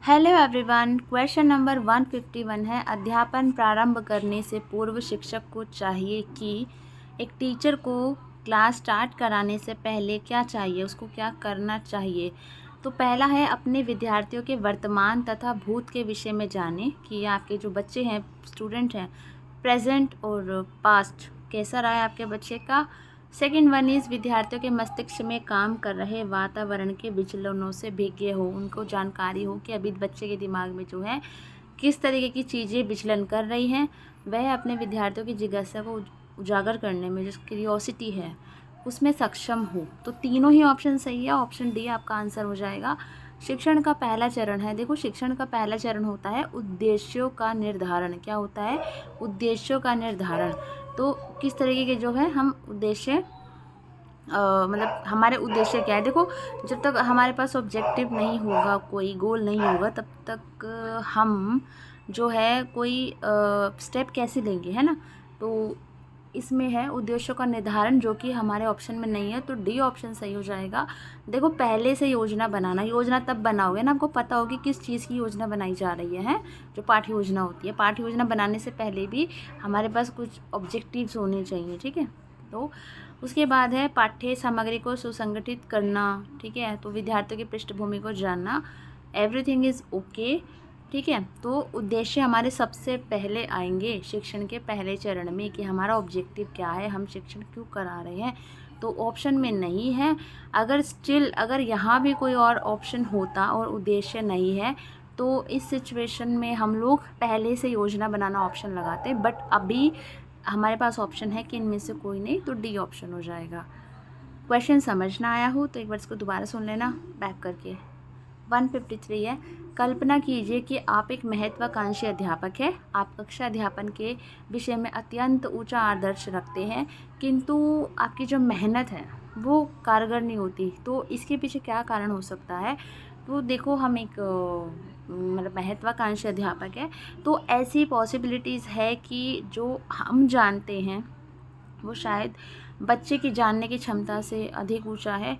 Hello everyone. Question number 151 है, अध्यापन प्रारंभ करने से पूर्व शिक्षक को चाहिए कि एक टीचर को क्लास स्टार्ट कराने से पहले क्या चाहिए, उसको क्या करना चाहिए। तो पहला है, अपने विद्यार्थियों के वर्तमान तथा भूत के विषय में जाने कि आपके जो बच्चे हैं, स्टूडेंट हैं, प्रेजेंट और पास्ट कैसा रहा है आपके बच्चे का। सेकेंड वन इज़, विद्यार्थियों के मस्तिष्क में काम कर रहे वातावरण के विचलनों से भिज्ञ हो, उनको जानकारी हो कि अभी बच्चे के दिमाग में जो है किस तरीके की चीज़ें विचलन कर रही हैं। वह अपने विद्यार्थियों की जिज्ञासा को उजागर करने में, जो क्यूरियोसिटी है, उसमें सक्षम हो। तो तीनों ही ऑप्शन सही है, ऑप्शन डी आपका आंसर हो जाएगा। शिक्षण का पहला चरण है, देखो शिक्षण का पहला चरण होता है उद्देश्यों का निर्धारण। क्या होता है? उद्देश्यों का निर्धारण। तो किस तरीके के जो है हम उद्देश्य मतलब हमारे उद्देश्य क्या है। देखो, जब तक हमारे पास ऑब्जेक्टिव नहीं होगा, कोई गोल नहीं होगा, तब तक हम जो है कोई स्टेप कैसे लेंगे, है ना। तो इसमें है उद्देश्यों का निर्धारण, जो कि हमारे ऑप्शन में नहीं है, तो डी ऑप्शन सही हो जाएगा। देखो, पहले से योजना बनाना, योजना तब बनाओगे ना आपको पता होगी किस चीज़ की योजना बनाई जा रही है। जो पाठ्य योजना होती है, पाठ्य योजना बनाने से पहले भी हमारे पास कुछ ऑब्जेक्टिव्स होने चाहिए, ठीक है। तो उसके बाद है पाठ्य सामग्री को सुसंगठित करना, ठीक है। तो विद्यार्थियों की पृष्ठभूमि को जानना, एवरीथिंग इज़ ओके, ठीक है। तो उद्देश्य हमारे सबसे पहले आएंगे शिक्षण के पहले चरण में कि हमारा ऑब्जेक्टिव क्या है, हम शिक्षण क्यों करा रहे हैं। तो ऑप्शन में नहीं है। अगर यहाँ भी कोई और ऑप्शन होता और उद्देश्य नहीं है, तो इस सिचुएशन में हम लोग पहले से योजना बनाना ऑप्शन लगाते, बट अभी हमारे पास ऑप्शन है कि इनमें से कोई नहीं, तो डी ऑप्शन हो जाएगा। क्वेश्चन समझ ना आया हो तो एक बार इसको दोबारा सुन लेना बैक करके। 153 है, कल्पना कीजिए कि आप एक महत्वाकांक्षी अध्यापक हैं। आप कक्षा अध्यापन के विषय में अत्यंत ऊंचा आदर्श रखते हैं, किंतु आपकी जो मेहनत है वो कारगर नहीं होती। तो इसके पीछे क्या कारण हो सकता है। तो देखो, हम एक मतलब महत्वाकांक्षी अध्यापक है, तो ऐसी पॉसिबिलिटीज़ है कि जो हम जानते हैं वो शायद बच्चे की जानने की क्षमता से अधिक ऊंचा है।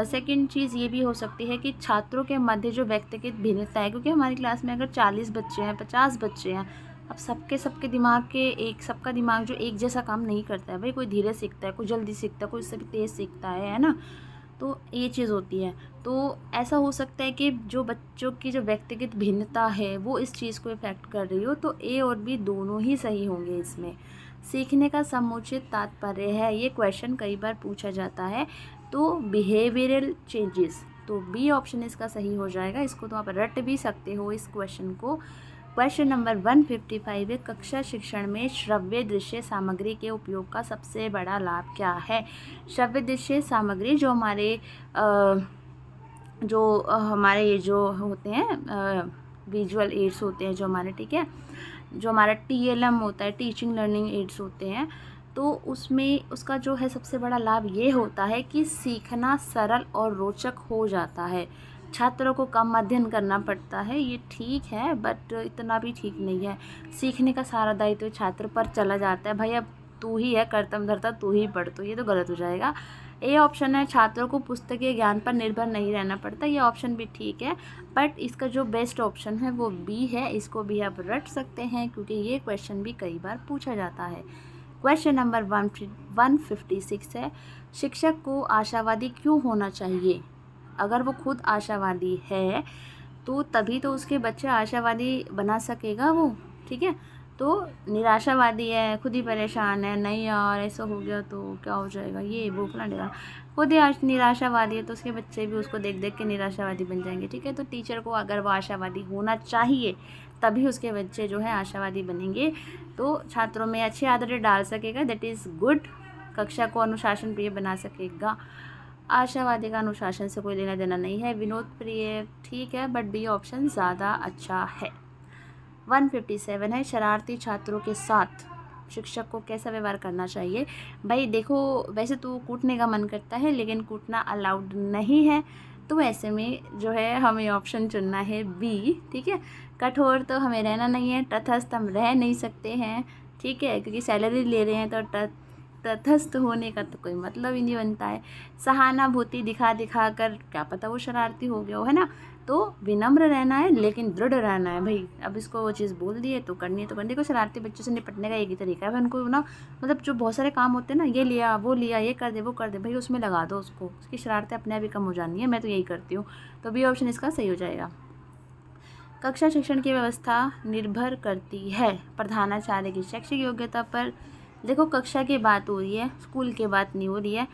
सेकंड चीज़ ये भी हो सकती है कि छात्रों के मध्य जो व्यक्तिगत भिन्नता है, क्योंकि हमारी क्लास में अगर 40 बच्चे हैं, 50 बच्चे हैं, अब सबके दिमाग के सबका दिमाग जो एक जैसा काम नहीं करता है भाई। कोई धीरे सीखता है, कोई जल्दी सीखता है, कोई इससे भी तेज़ सीखता है ना। तो ये चीज़ होती है। तो ऐसा हो सकता है कि जो बच्चों की जो व्यक्तिगत भिन्नता है वो इस चीज़ को इफ़ेक्ट कर रही हो। तो ए और बी दोनों ही सही होंगे इसमें। सीखने का समुचित तात्पर्य है, ये क्वेश्चन कई बार पूछा जाता है। तो बिहेवियरल चेंजेस, तो बी ऑप्शन इसका सही हो जाएगा। इसको तो आप रट भी सकते हो इस क्वेश्चन को। क्वेश्चन नंबर 155 है, कक्षा शिक्षण में श्रव्य दृश्य सामग्री के उपयोग का सबसे बड़ा लाभ क्या है। श्रव्य दृश्य सामग्री जो हमारे ये जो होते हैं विजुअल एड्स होते हैं जो हमारे, ठीक है, जो हमारा TLM होता है, टीचिंग लर्निंग एड्स होते हैं। तो उसमें उसका जो है सबसे बड़ा लाभ ये होता है कि सीखना सरल और रोचक हो जाता है। छात्रों को कम अध्ययन करना पड़ता है, ये ठीक है, बट इतना भी ठीक नहीं है। सीखने का सारा दायित्व छात्र पर चला जाता है, भाई अब तू ही है कर्तव्य धर्ता, तू ही पढ़, तो ये तो गलत हो जाएगा। ए ऑप्शन है, छात्रों को पुस्तकीय ज्ञान पर निर्भर नहीं रहना पड़ता, ये ऑप्शन भी ठीक है, बट इसका जो बेस्ट ऑप्शन है वो बी है। इसको भी आप रट सकते हैं क्योंकि ये क्वेश्चन भी कई बार पूछा जाता है। क्वेश्चन नंबर 156 है, शिक्षक को आशावादी क्यों होना चाहिए। अगर वो खुद आशावादी है तो तभी तो उसके बच्चे आशावादी बना सकेगा वो, ठीक है। तो निराशावादी है, खुद ही परेशान है, नहीं यार ऐसा हो गया तो क्या हो जाएगा, ये वो फलाना ढिकाना, खुद ही निराशावादी है, तो उसके बच्चे भी उसको देख देख के निराशावादी बन जाएंगे, ठीक है। तो टीचर को अगर वो आशावादी होना चाहिए तभी उसके बच्चे जो है आशावादी बनेंगे, तो छात्रों में अच्छी आदतें डाल सकेगा, दैट इज़ गुड। कक्षा को अनुशासन प्रिय बना सकेगा। आशावादी का अनुशासन से कोई लेना देना नहीं है। विनोद प्रिय ठीक है, बट बी ऑप्शन ज़्यादा अच्छा है। 157 है, शरारती छात्रों के साथ शिक्षक को कैसा व्यवहार करना चाहिए। भाई देखो, वैसे तो कूटने का मन करता है लेकिन कूटना अलाउड नहीं है, तो ऐसे में जो है हमें ऑप्शन चुनना है बी, ठीक है। कठोर तो हमें रहना नहीं है, तटस्थ हम रह नहीं सकते हैं, ठीक है, क्योंकि सैलरी ले रहे हैं तो तटस्थ होने का तो कोई मतलब ही नहीं बनता है। सहानुभूति दिखा दिखा कर क्या पता वो शरारती हो गया हो, है ना। तो विनम्र रहना है लेकिन दृढ़ रहना है भाई। अब इसको वो चीज़ बोल दी है तो करनी है तो करनी है। देखो शरारती बच्चों से निपटने का एक ही तरीका है भाई, उनको ना मतलब जो बहुत सारे काम होते हैं ना, ये लिया वो लिया, ये कर दे वो कर दे, भाई उसमें लगा दो उसको, उसकी शरारतें अपने आप ही कम हो जानी है। मैं तो यही करती हूँ। तो बी ऑप्शन इसका सही हो जाएगा। कक्षा शिक्षण की व्यवस्था निर्भर करती है प्रधानाचार्य की शैक्षिक योग्यता पर। देखो कक्षा की बात हो रही है, स्कूल की बात नहीं हो रही है।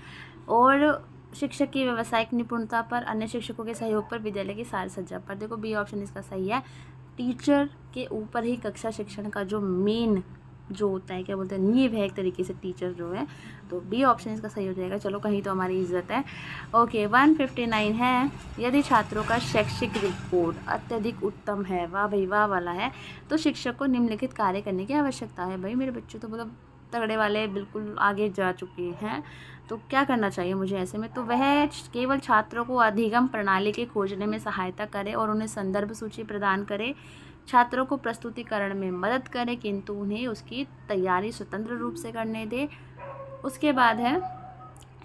और शिक्षक की व्यावसायिक निपुणता पर, अन्य शिक्षकों के सहयोग पर, विद्यालय की साज सज्जा पर। देखो बी ऑप्शन इसका सही है। टीचर के ऊपर ही कक्षा शिक्षण का जो मेन जो होता है, क्या बोलते हैं, नींव है एक तरीके से टीचर जो है। तो बी ऑप्शन इसका सही हो जाएगा। चलो कहीं तो हमारी इज्जत है। ओके 159 है, यदि छात्रों का शैक्षिक रिपोर्ट अत्यधिक उत्तम है, वाह भाई वाह वाला है, तो शिक्षक को निम्नलिखित कार्य करने की आवश्यकता है। भाई मेरे बच्चे तो मतलब तगड़े वाले बिल्कुल आगे जा चुके हैं, तो क्या करना चाहिए मुझे ऐसे में? तो वह केवल छात्रों को अधिगम प्रणाली के खोजने में सहायता करे और उन्हें संदर्भ सूची प्रदान करे, छात्रों को प्रस्तुतिकरण में मदद करे, किंतु उन्हें उसकी तैयारी स्वतंत्र रूप से करने दे। उसके बाद है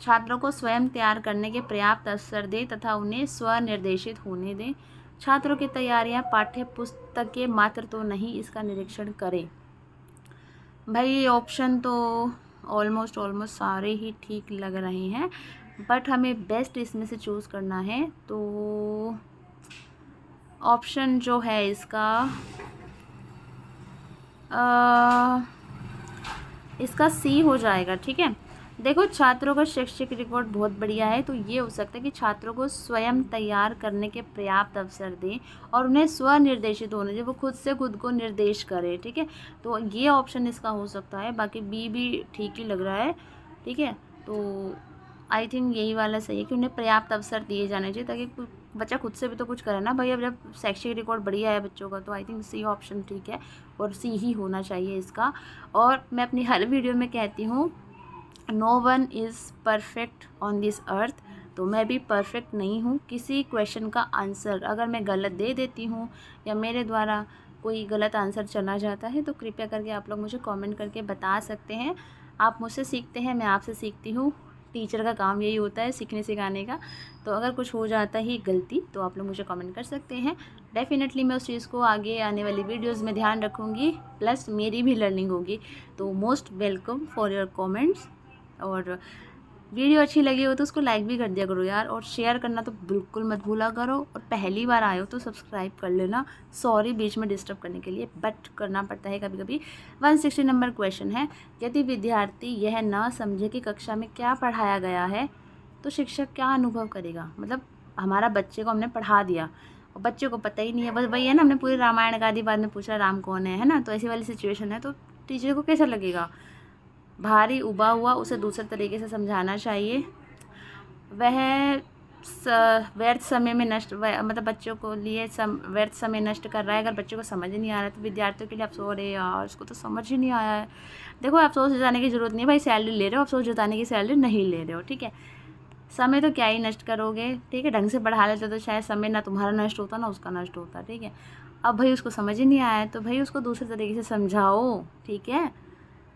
छात्रों को स्वयं तैयार करने के पर्याप्त अवसर दे तथा उन्हें स्वनिर्देशित होने दें। छात्रों की तैयारियां पाठ्य पुस्तक के मात्र तो नहीं, इसका निरीक्षण करें। भाई ऑप्शन तो ऑलमोस्ट सारे ही ठीक लग रहे हैं, बट हमें बेस्ट इसमें से चूज़ करना है। तो ऑप्शन जो है इसका सी हो जाएगा। ठीक है, देखो छात्रों का शैक्षिक रिकॉर्ड बहुत बढ़िया है, तो ये हो सकता है कि छात्रों को स्वयं तैयार करने के पर्याप्त अवसर दें और उन्हें स्वनिर्देशित होने दें, वो खुद से खुद को निर्देश करें। ठीक है, तो ये ऑप्शन इसका हो सकता है। बाकी बी भी ठीक ही लग रहा है। ठीक है, तो आई थिंक यही वाला सही है कि उन्हें पर्याप्त अवसर दिए जाने चाहिए, ताकि बच्चा खुद से भी तो कुछ करे ना भाई। अब जब शैक्षिक रिकॉर्ड बढ़िया है बच्चों का, तो आई थिंक सी ऑप्शन ठीक है और सी ही होना चाहिए इसका। और मैं अपनी हर वीडियो में कहती हूँ, no one is perfect on this earth. तो मैं भी परफेक्ट नहीं हूँ। किसी क्वेश्चन का आंसर अगर मैं गलत दे देती हूँ या मेरे द्वारा कोई गलत आंसर चला जाता है, तो कृपया करके आप लोग मुझे कमेंट करके बता सकते हैं। आप मुझसे सीखते हैं, मैं आपसे सीखती हूँ। टीचर का काम यही होता है, सीखने सिखाने का। तो अगर कुछ हो जाता है गलती, तो आप लोग मुझे कमेंट कर सकते हैं। डेफिनेटली मैं उस चीज़ को आगे आने वाली वीडियोस में ध्यान रखूँगी, प्लस मेरी भी लर्निंग होगी। तो most welcome for your comments. और वीडियो अच्छी लगी हो तो उसको लाइक भी कर दिया करो यार, और शेयर करना तो बिल्कुल मत भूला करो। और पहली बार आए हो तो सब्सक्राइब कर लेना। सॉरी बीच में डिस्टर्ब करने के लिए, बट करना पड़ता है कभी कभी। 160 नंबर क्वेश्चन है, यदि विद्यार्थी यह ना समझे कि कक्षा में क्या पढ़ाया गया है, तो शिक्षक क्या अनुभव करेगा? मतलब हमारा बच्चे को हमने पढ़ा दिया और बच्चे को पता ही नहीं है, बस वही है ना, हमने पूरी रामायण का आदि बाद में पूछा राम कौन है ना। तो ऐसी वाली सिचुएशन है, तो टीचर को कैसा लगेगा? भारी उबा हुआ, उसे दूसरे तरीके से समझाना चाहिए। वह व्यर्थ समय में नष्ट, मतलब बच्चों को लिए व्यर्थ समय नष्ट कर रहा है। अगर बच्चों को समझ नहीं आ रहा है तो विद्यार्थियों के लिए अफसोस, अरे यार उसको तो समझ ही नहीं आया है। देखो अफसोस जताने की ज़रूरत नहीं है भाई, सैलरी ले रहे हो, अफसोस जताने की सैलरी नहीं ले रहे हो। ठीक है, समय तो क्या ही नष्ट करोगे। ठीक है, ढंग से पढ़ा लेते तो शायद समय ना तुम्हारा नष्ट होता ना उसका नष्ट होता। ठीक है, अब भाई उसको समझ ही नहीं आया है तो भाई उसको दूसरे तरीके से समझाओ। ठीक है,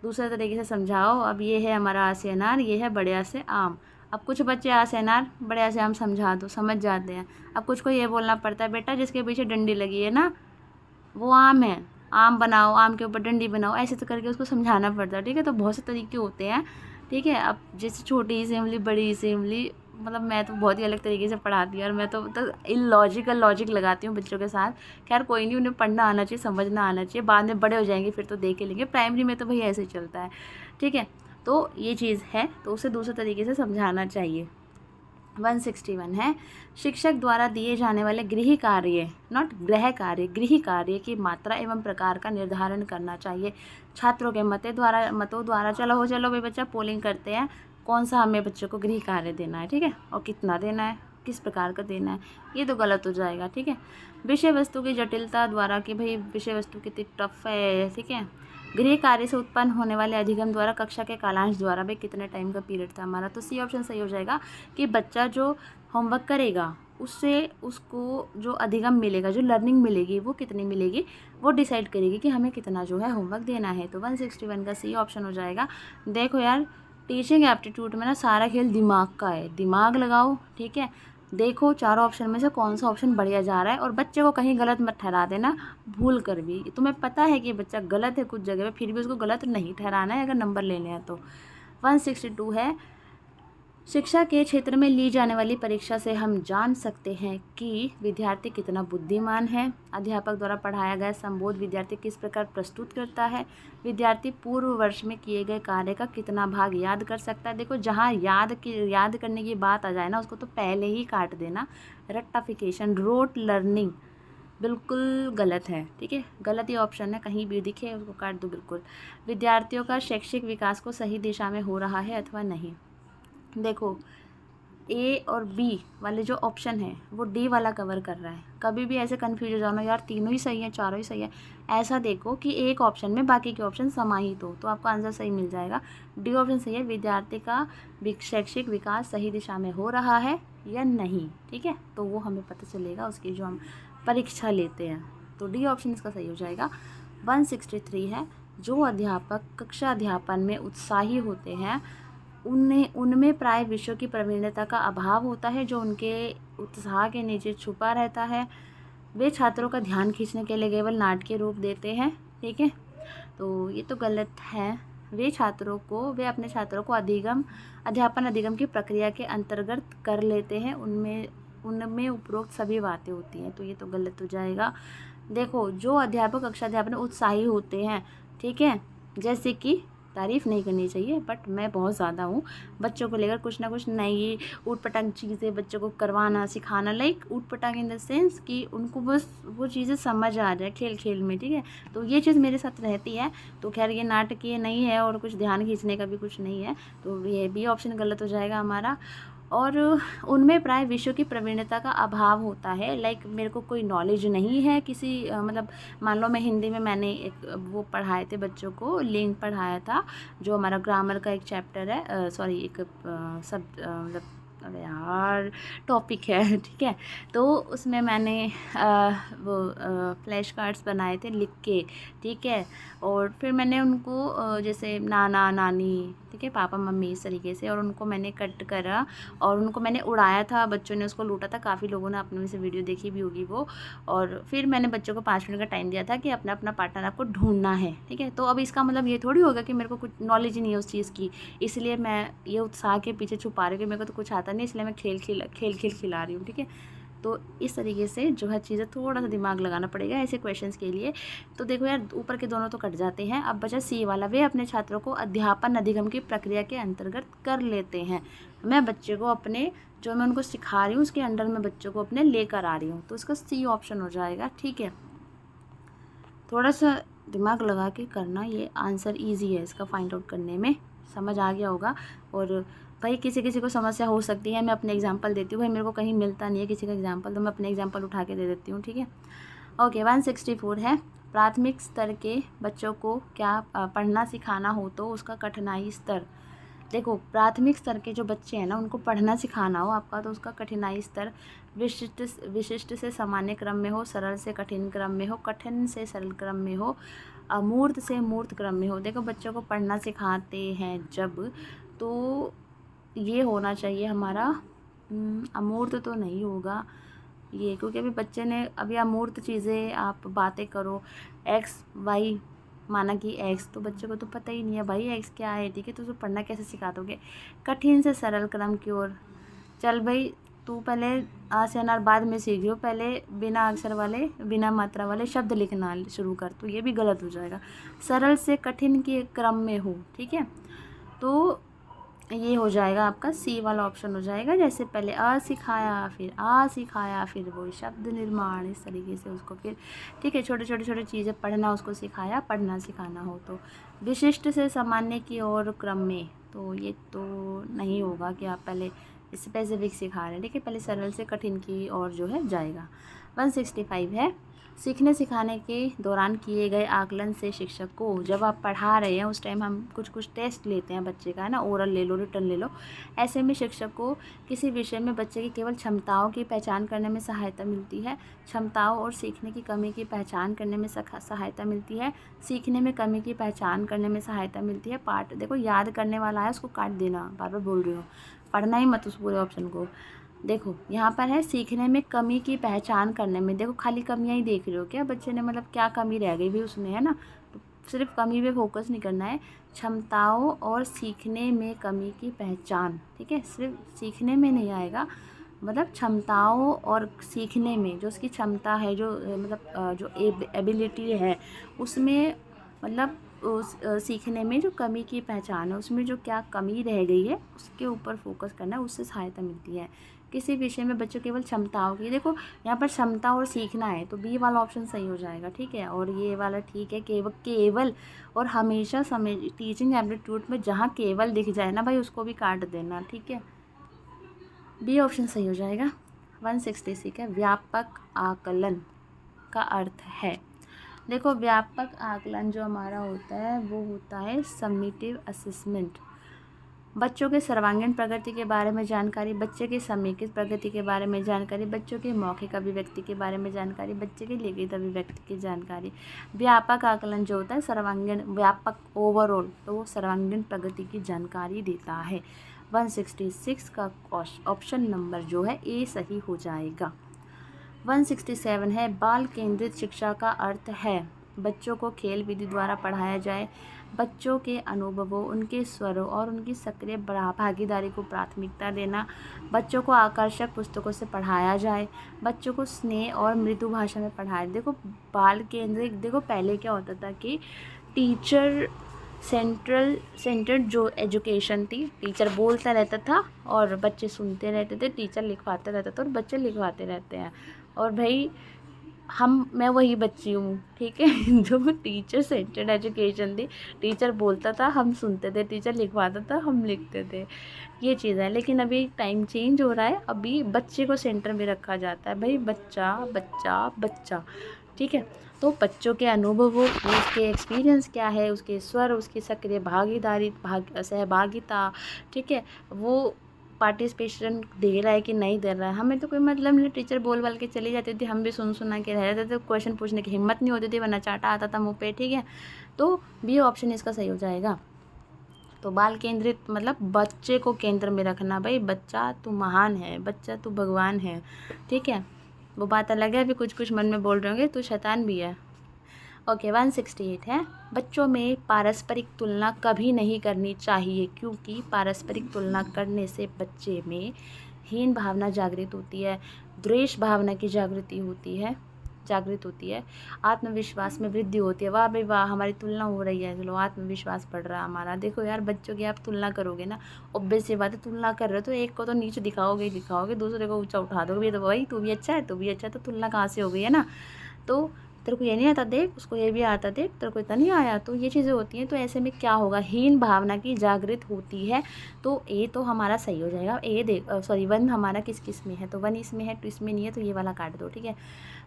दूसरे तरीके से समझाओ। अब ये है हमारा आ से अनार, ये है बड़े आ से आम। अब कुछ बच्चे आ से अनार बड़े आ से आम समझा दो, समझ जाते हैं। अब कुछ को ये बोलना पड़ता है, बेटा जिसके पीछे डंडी लगी है ना वो आम है, आम बनाओ, आम के ऊपर डंडी बनाओ, ऐसे तो करके उसको समझाना पड़ता है। ठीक है, तो बहुत से तरीके होते हैं। ठीक है, अब जैसे छोटी सी इमली बड़ी सी इमली, मतलब मैं तो बहुत ही अलग तरीके से पढ़ाती हूँ और मैं तो इलॉजिकल लॉजिक लगाती हूँ बच्चों के साथ। खैर कोई नहीं, उन्हें पढ़ना आना चाहिए, समझना आना चाहिए, बाद में बड़े हो जाएंगे फिर तो देख लेंगे। प्राइमरी में तो भाई ऐसे ही चलता है। ठीक है, तो ये चीज़ है, तो उसे दूसरे तरीके से समझाना चाहिए। 161 है, शिक्षक द्वारा दिए जाने वाले गृह कार्य, नॉट गृह कार्य, गृह कार्य की मात्रा एवं प्रकार का निर्धारण करना चाहिए छात्रों के मतों द्वारा। चलो भाई बच्चा पोलिंग करते हैं, कौन सा हमें बच्चों को गृह कार्य देना है। ठीक है, और कितना देना है, किस प्रकार का देना है, ये तो गलत हो जाएगा। ठीक है, विषय वस्तु की जटिलता द्वारा कि भाई विषय वस्तु कितनी टफ है। ठीक है, गृह कार्य से उत्पन्न होने वाले अधिगम द्वारा, कक्षा के कालांश द्वारा, भाई कितने टाइम का पीरियड था हमारा। तो सी ऑप्शन सही हो जाएगा कि बच्चा जो होमवर्क करेगा उससे उसको जो अधिगम मिलेगा, जो लर्निंग मिलेगी, वो कितनी मिलेगी, वो डिसाइड करेगी कि हमें कितना जो है होमवर्क देना है। तो 161 का सी ऑप्शन हो जाएगा। देखो यार, टीचिंग एप्टीट्यूड में ना सारा खेल दिमाग का है, दिमाग लगाओ। ठीक है, देखो चारों ऑप्शन में से कौन सा ऑप्शन बढ़िया जा रहा है, और बच्चे को कहीं गलत मत ठहरा देना भूल कर भी। तुम्हें पता है कि बच्चा गलत है कुछ जगह पे, फिर भी उसको गलत नहीं ठहराना है अगर नंबर लेने हैं तो। 162 है, शिक्षा के क्षेत्र में ली जाने वाली परीक्षा से हम जान सकते हैं कि विद्यार्थी कितना बुद्धिमान है। अध्यापक द्वारा पढ़ाया गया संबोध विद्यार्थी किस प्रकार प्रस्तुत करता है। विद्यार्थी पूर्व वर्ष में किए गए कार्य का कितना भाग याद कर सकता है। देखो जहाँ याद करने की बात आ जाए ना, उसको तो पहले ही काट देना। रेक्टाफिकेशन, रोट लर्निंग बिल्कुल गलत है, ठीक है, गलत ही ऑप्शन है, कहीं भी दिखे उसको काट दो बिल्कुल। विद्यार्थियों का शैक्षिक विकास को सही दिशा में हो रहा है अथवा नहीं। देखो ए और बी वाले जो ऑप्शन है वो डी वाला कवर कर रहा है। कभी भी ऐसे कन्फ्यूज हो जाना यार तीनों ही सही है चारों ही सही है, ऐसा देखो कि एक ऑप्शन में बाकी के ऑप्शन समाहित हो तो आपको आंसर सही मिल जाएगा। डी ऑप्शन सही है, विद्यार्थी का शैक्षिक विकास सही दिशा में हो रहा है या नहीं, ठीक है, तो वो हमें पता चलेगा उसकी जो हम परीक्षा लेते हैं। तो डी ऑप्शन इसका सही हो जाएगा। 163 है, जो अध्यापक कक्षा अध्यापन में उत्साही होते हैं उनमें प्राय विषयों की प्रवीणता का अभाव होता है जो उनके उत्साह के नीचे छुपा रहता है। वे छात्रों का ध्यान खींचने के लिए केवल नाटकीय रूप देते हैं, ठीक है, तो ये तो गलत है। वे अपने छात्रों को अध्यापन अधिगम की प्रक्रिया के अंतर्गत कर लेते हैं, उनमें उपरोक्त सभी बातें होती हैं, तो ये तो गलत हो जाएगा। देखो जो अध्यापक कक्षा अध्यापन में उत्साही होते हैं, ठीक है, जैसे कि तारीफ़ नहीं करनी चाहिए बट मैं बहुत ज़्यादा हूँ, बच्चों को लेकर कुछ ना कुछ नई ऊट पटांग चीज़ें बच्चों को करवाना सिखाना, लाइक ऊट पटांग इन द सेंस कि उनको बस वो चीज़ें समझ आ जाए खेल खेल में, ठीक है, तो ये चीज़ मेरे साथ रहती है। तो खैर ये नाटकीय नहीं है और कुछ ध्यान खींचने का भी कुछ नहीं है, तो ये भी ऑप्शन गलत हो जाएगा हमारा। और उनमें प्राय विषयों की प्रवीणता का अभाव होता है, लाइक मेरे को कोई नॉलेज नहीं है किसी मतलब मान लो मैं हिंदी में मैंने एक वो पढ़ाए थे बच्चों को, लिंक पढ़ाया था जो हमारा ग्रामर का एक चैप्टर है, सॉरी एक मतलब अरे यार टॉपिक है, ठीक है, तो उसमें मैंने वो फ्लैश कार्ड्स बनाए थे लिख के, ठीक है, और फिर मैंने उनको जैसे नाना नानी, ठीक है, पापा मम्मी इस तरीके से, और उनको मैंने कट करा और उनको मैंने उड़ाया था, बच्चों ने उसको लूटा था, काफ़ी लोगों ने अपने में से वीडियो देखी भी होगी वो, और फिर मैंने बच्चों को 5 मिनट का टाइम दिया था कि अपना अपना पार्टनर आपको ढूंढना है, ठीक है, तो अब इसका मतलब ये थोड़ी होगा कि मेरे को कुछ नॉलेज ही नहीं है उस चीज़ की, इसलिए मैं ये उत्साह के पीछे छुपा रही हूँ कि मेरे को तो कुछ आता नहीं, इसलिए मैं खेल खिला रही हूँ, ठीक है, तो इस तरीके से जो है चीज़ें थोड़ा सा दिमाग लगाना पड़ेगा ऐसे क्वेश्चंस के लिए। तो देखो यार ऊपर के दोनों तो कट जाते हैं, अब बचा सी वाला, वे अपने छात्रों को अध्यापन अधिगम की प्रक्रिया के अंतर्गत कर लेते हैं। मैं बच्चे को अपने जो मैं उनको सिखा रही हूँ उसके अंडर में बच्चों को अपने लेकर आ रही हूँ, तो इसका सी ऑप्शन हो जाएगा, ठीक है, थोड़ा सा दिमाग लगा के करना, ये आंसर ईजी है इसका फाइंड आउट करने में, समझ आ गया होगा। और भाई किसी किसी को समस्या हो सकती है, मैं अपने एग्जांपल देती हूँ, भाई मेरे को कहीं मिलता नहीं है किसी का एग्जांपल, तो मैं अपने एग्जांपल उठा के दे देती हूँ, ठीक है। ओके 164 है, प्राथमिक स्तर के बच्चों को क्या पढ़ना सिखाना हो तो उसका कठिनाई स्तर। देखो प्राथमिक स्तर के जो बच्चे हैं ना उनको पढ़ना सिखाना हो आपका, तो उसका कठिनाई स्तर विशिष्ट से सामान्य क्रम में हो, सरल से कठिन क्रम में हो, कठिन से सरल क्रम में हो, अमूर्त से मूर्त क्रम में हो। देखो बच्चों को पढ़ना सिखाते हैं जब, तो ये होना चाहिए हमारा अमूर्त तो नहीं होगा ये, क्योंकि अभी बच्चे ने अभी अमूर्त चीज़ें आप बातें करो, एक्स वाई माना कि एक्स, तो बच्चे को तो पता ही नहीं है भाई एक्स क्या है, ठीक है, तो उसको पढ़ना कैसे सिखा दोगे। कठिन से सरल क्रम की ओर, चल भाई तू पहले आ से अनार बाद में सीख लो, पहले बिना अक्षर वाले बिना मात्रा वाले शब्द लिखना शुरू कर, तो ये भी गलत हो जाएगा। सरल से कठिन के क्रम में हो, ठीक है, तो ये हो जाएगा आपका सी वाला ऑप्शन हो जाएगा, जैसे पहले अ सिखाया फिर वो शब्द निर्माण, इस तरीके से उसको फिर, ठीक है, छोटे छोटे चीज़ें पढ़ना उसको सिखाया, पढ़ना सिखाना हो। तो विशिष्ट से सामान्य की ओर क्रम में, तो ये तो नहीं होगा कि आप पहले स्पेसिफिक सिखा रहे हैं, ठीक है, पहले सरल से कठिन की ओर जो है जाएगा। 165 है, सीखने सिखाने के दौरान किए गए आकलन से शिक्षक को, जब आप पढ़ा रहे हैं उस टाइम हम कुछ टेस्ट लेते हैं बच्चे का, है ना, ओरल ले लो रिटर्न ले लो, ऐसे में शिक्षक को किसी विषय में बच्चे की केवल क्षमताओं की पहचान करने में सहायता मिलती है, क्षमताओं और सीखने की कमी की पहचान करने में सहायता मिलती है, सीखने में कमी की पहचान करने में सहायता मिलती है। पाठ देखो याद करने वाला है उसको काट देना, बार बार बोल रही हूँ, पढ़ना ही मत उस पूरे ऑप्शन को। देखो यहाँ पर है सीखने में कमी की पहचान करने में। देखो खाली कमियां ही देख रहे हो क्या बच्चे ने, मतलब क्या कमी रह गई भी उसमें, है ना। तो सिर्फ कमी पे फोकस नहीं करना है, क्षमताओं और सीखने में कमी की पहचान, ठीक है। सिर्फ सीखने में नहीं आएगा, मतलब क्षमताओं और सीखने में जो उसकी क्षमता है, जो मतलब जो एबिलिटी है उसमें, मतलब सीखने में जो कमी की पहचान है, उसमें जो क्या कमी रह गई है उसके ऊपर फोकस करना है, उससे सहायता मिलती है। किसी विषय में बच्चों केवल क्षमताओं की, देखो यहाँ पर क्षमता और सीखना है तो बी वाला ऑप्शन सही हो जाएगा, ठीक है। और ये वाला ठीक है, केवल और हमेशा समय टीचिंग एप्टीट्यूड में जहाँ केवल दिख जाए ना भाई उसको भी काट देना, ठीक है। बी ऑप्शन सही हो जाएगा। 166 है, व्यापक आकलन का अर्थ है। देखो व्यापक आकलन जो हमारा होता है वो होता है समेटिव असेसमेंट। बच्चों के सर्वांगीण प्रगति के बारे में जानकारी, बच्चे की समेकित प्रगति के बारे में जानकारी, बच्चों के मौखिक अभिव्यक्ति के बारे में जानकारी, बच्चे की लिखित अभिव्यक्ति की जानकारी। व्यापक आकलन जो होता है सर्वांगीण, व्यापक ओवरऑल, तो वो सर्वांगीण प्रगति की जानकारी देता है। 166 का ऑप्शन नंबर जो है ए सही हो जाएगा। 167 है, बाल केंद्रित शिक्षा का अर्थ है बच्चों को खेल विधि द्वारा पढ़ाया जाए, बच्चों के अनुभवों, उनके स्वरों और उनकी सक्रिय भागीदारी को प्राथमिकता देना, बच्चों को आकर्षक पुस्तकों से पढ़ाया जाए, बच्चों को स्नेह और मृदु भाषा में पढ़ाया। देखो बाल केंद्रित, देखो पहले क्या होता था कि टीचर सेंटर्ड जो एजुकेशन थी, टीचर बोलता रहता था और बच्चे सुनते रहते थे, टीचर लिखवाता रहता था और बच्चे लिखवाते रहते हैं। और भाई मैं वही बच्ची हूँ, ठीक है जो टीचर सेंटर्ड एजुकेशन थी, टीचर बोलता था हम सुनते थे, टीचर लिखवाता था हम लिखते थे, ये चीज़ है। लेकिन अभी टाइम चेंज हो रहा है, अभी बच्चे को सेंटर में रखा जाता है, भाई बच्चा बच्चा बच्चा, ठीक है। तो बच्चों के अनुभवों, उसके एक्सपीरियंस क्या है, उसके स्वर, उसकी सक्रिय भागीदारी, सहभागिता, ठीक है, वो पार्टिसिपेशन दे रहा है कि नहीं दे रहा है, हमें तो कोई मतलब नहीं। टीचर बोल के चली जाती थी, हम भी सुना के रह जाते थे, क्वेश्चन पूछने की हिम्मत नहीं होती थी, वरना चाटा आता था मुँह पे, ठीक है। तो बी ऑप्शन इसका सही हो जाएगा। तो बाल केंद्रित मतलब बच्चे को केंद्र में रखना, भाई बच्चा तू महान है, बच्चा तू भगवान है, ठीक है। वो बात अलग है, अभी कुछ मन में बोल रहे होंगे तू शैतान भी है। ओके 168 है, बच्चों में पारस्परिक तुलना कभी नहीं करनी चाहिए क्योंकि पारस्परिक तुलना करने से बच्चे में हीन भावना जागृत होती है, द्वेष भावना की जागृत होती है, आत्मविश्वास में वृद्धि होती है। वाह भाई वाह, हमारी तुलना हो रही है, चलो आत्मविश्वास बढ़ रहा है हमारा। देखो यार बच्चों की आप तुलना करोगे ना, ऑब्वियस सी बात है, तुलना कर रहे हो तो एक को तो नीचे दिखाओगे, दूसरे को ऊंचा उठा दोगे, तो भाई तू भी अच्छा है, तो तुलना कहाँ से हो गई है ना। तो तेरे को ये नहीं आता देख, उसको ये भी आता देख, तेरे को इतना नहीं आया, तो ये चीज़ें होती हैं। तो ऐसे में क्या होगा, हीन भावना की जागृत होती है। तो ए तो हमारा सही हो जाएगा। ए देख सॉरी 1 हमारा किस में है, तो 1 इसमें है, 2 इसमें नहीं है, तो ये वाला काट दो, ठीक है।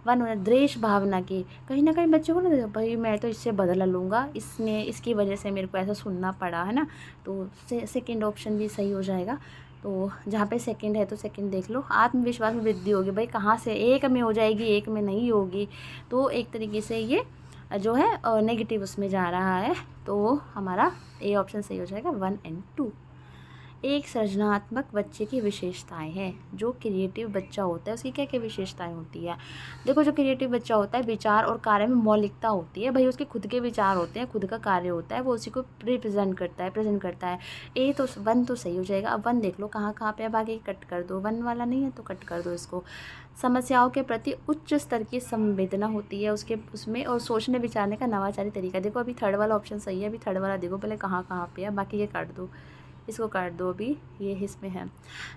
1 होना द्वेष भावना की, कहीं ना कहीं बच्चों को ना भाई मैं तो इससे बदला लूँगा, इसकी वजह से मेरे को ऐसा सुनना पड़ा, है ना। तो सेकेंड ऑप्शन भी सही हो जाएगा। तो जहाँ पे सेकंड है तो सेकंड देख लो। आत्मविश्वास में वृद्धि होगी, भाई कहाँ से, एक में हो जाएगी, एक में नहीं होगी। तो एक तरीके से ये जो है नेगेटिव उसमें जा रहा है, तो हमारा ए ऑप्शन सही हो जाएगा 1 और 2। एक सृजनात्मक बच्चे की विशेषताएं हैं। जो क्रिएटिव बच्चा होता है उसकी क्या क्या विशेषताएं होती है। देखो जो क्रिएटिव बच्चा होता है विचार और कार्य में मौलिकता होती है, भाई उसके खुद के विचार होते हैं, खुद का कार्य होता है, वो उसी को प्रेजेंट करता है। ए तो 1 तो सही हो जाएगा। अब 1 देख लो कहाँ पे, अब आगे कट कर दो, 1 वाला नहीं है तो कट कर दो इसको। समस्याओं के प्रति उच्च स्तर की संवेदना होती है उसमें, और सोचने विचारने का नवाचारी तरीका। देखो अभी थर्ड वाला ऑप्शन सही है, अभी थर्ड वाला देखो पहले कहाँ पे है, बाकी ये काट दो, इसको काट दो, अभी ये इसमें है।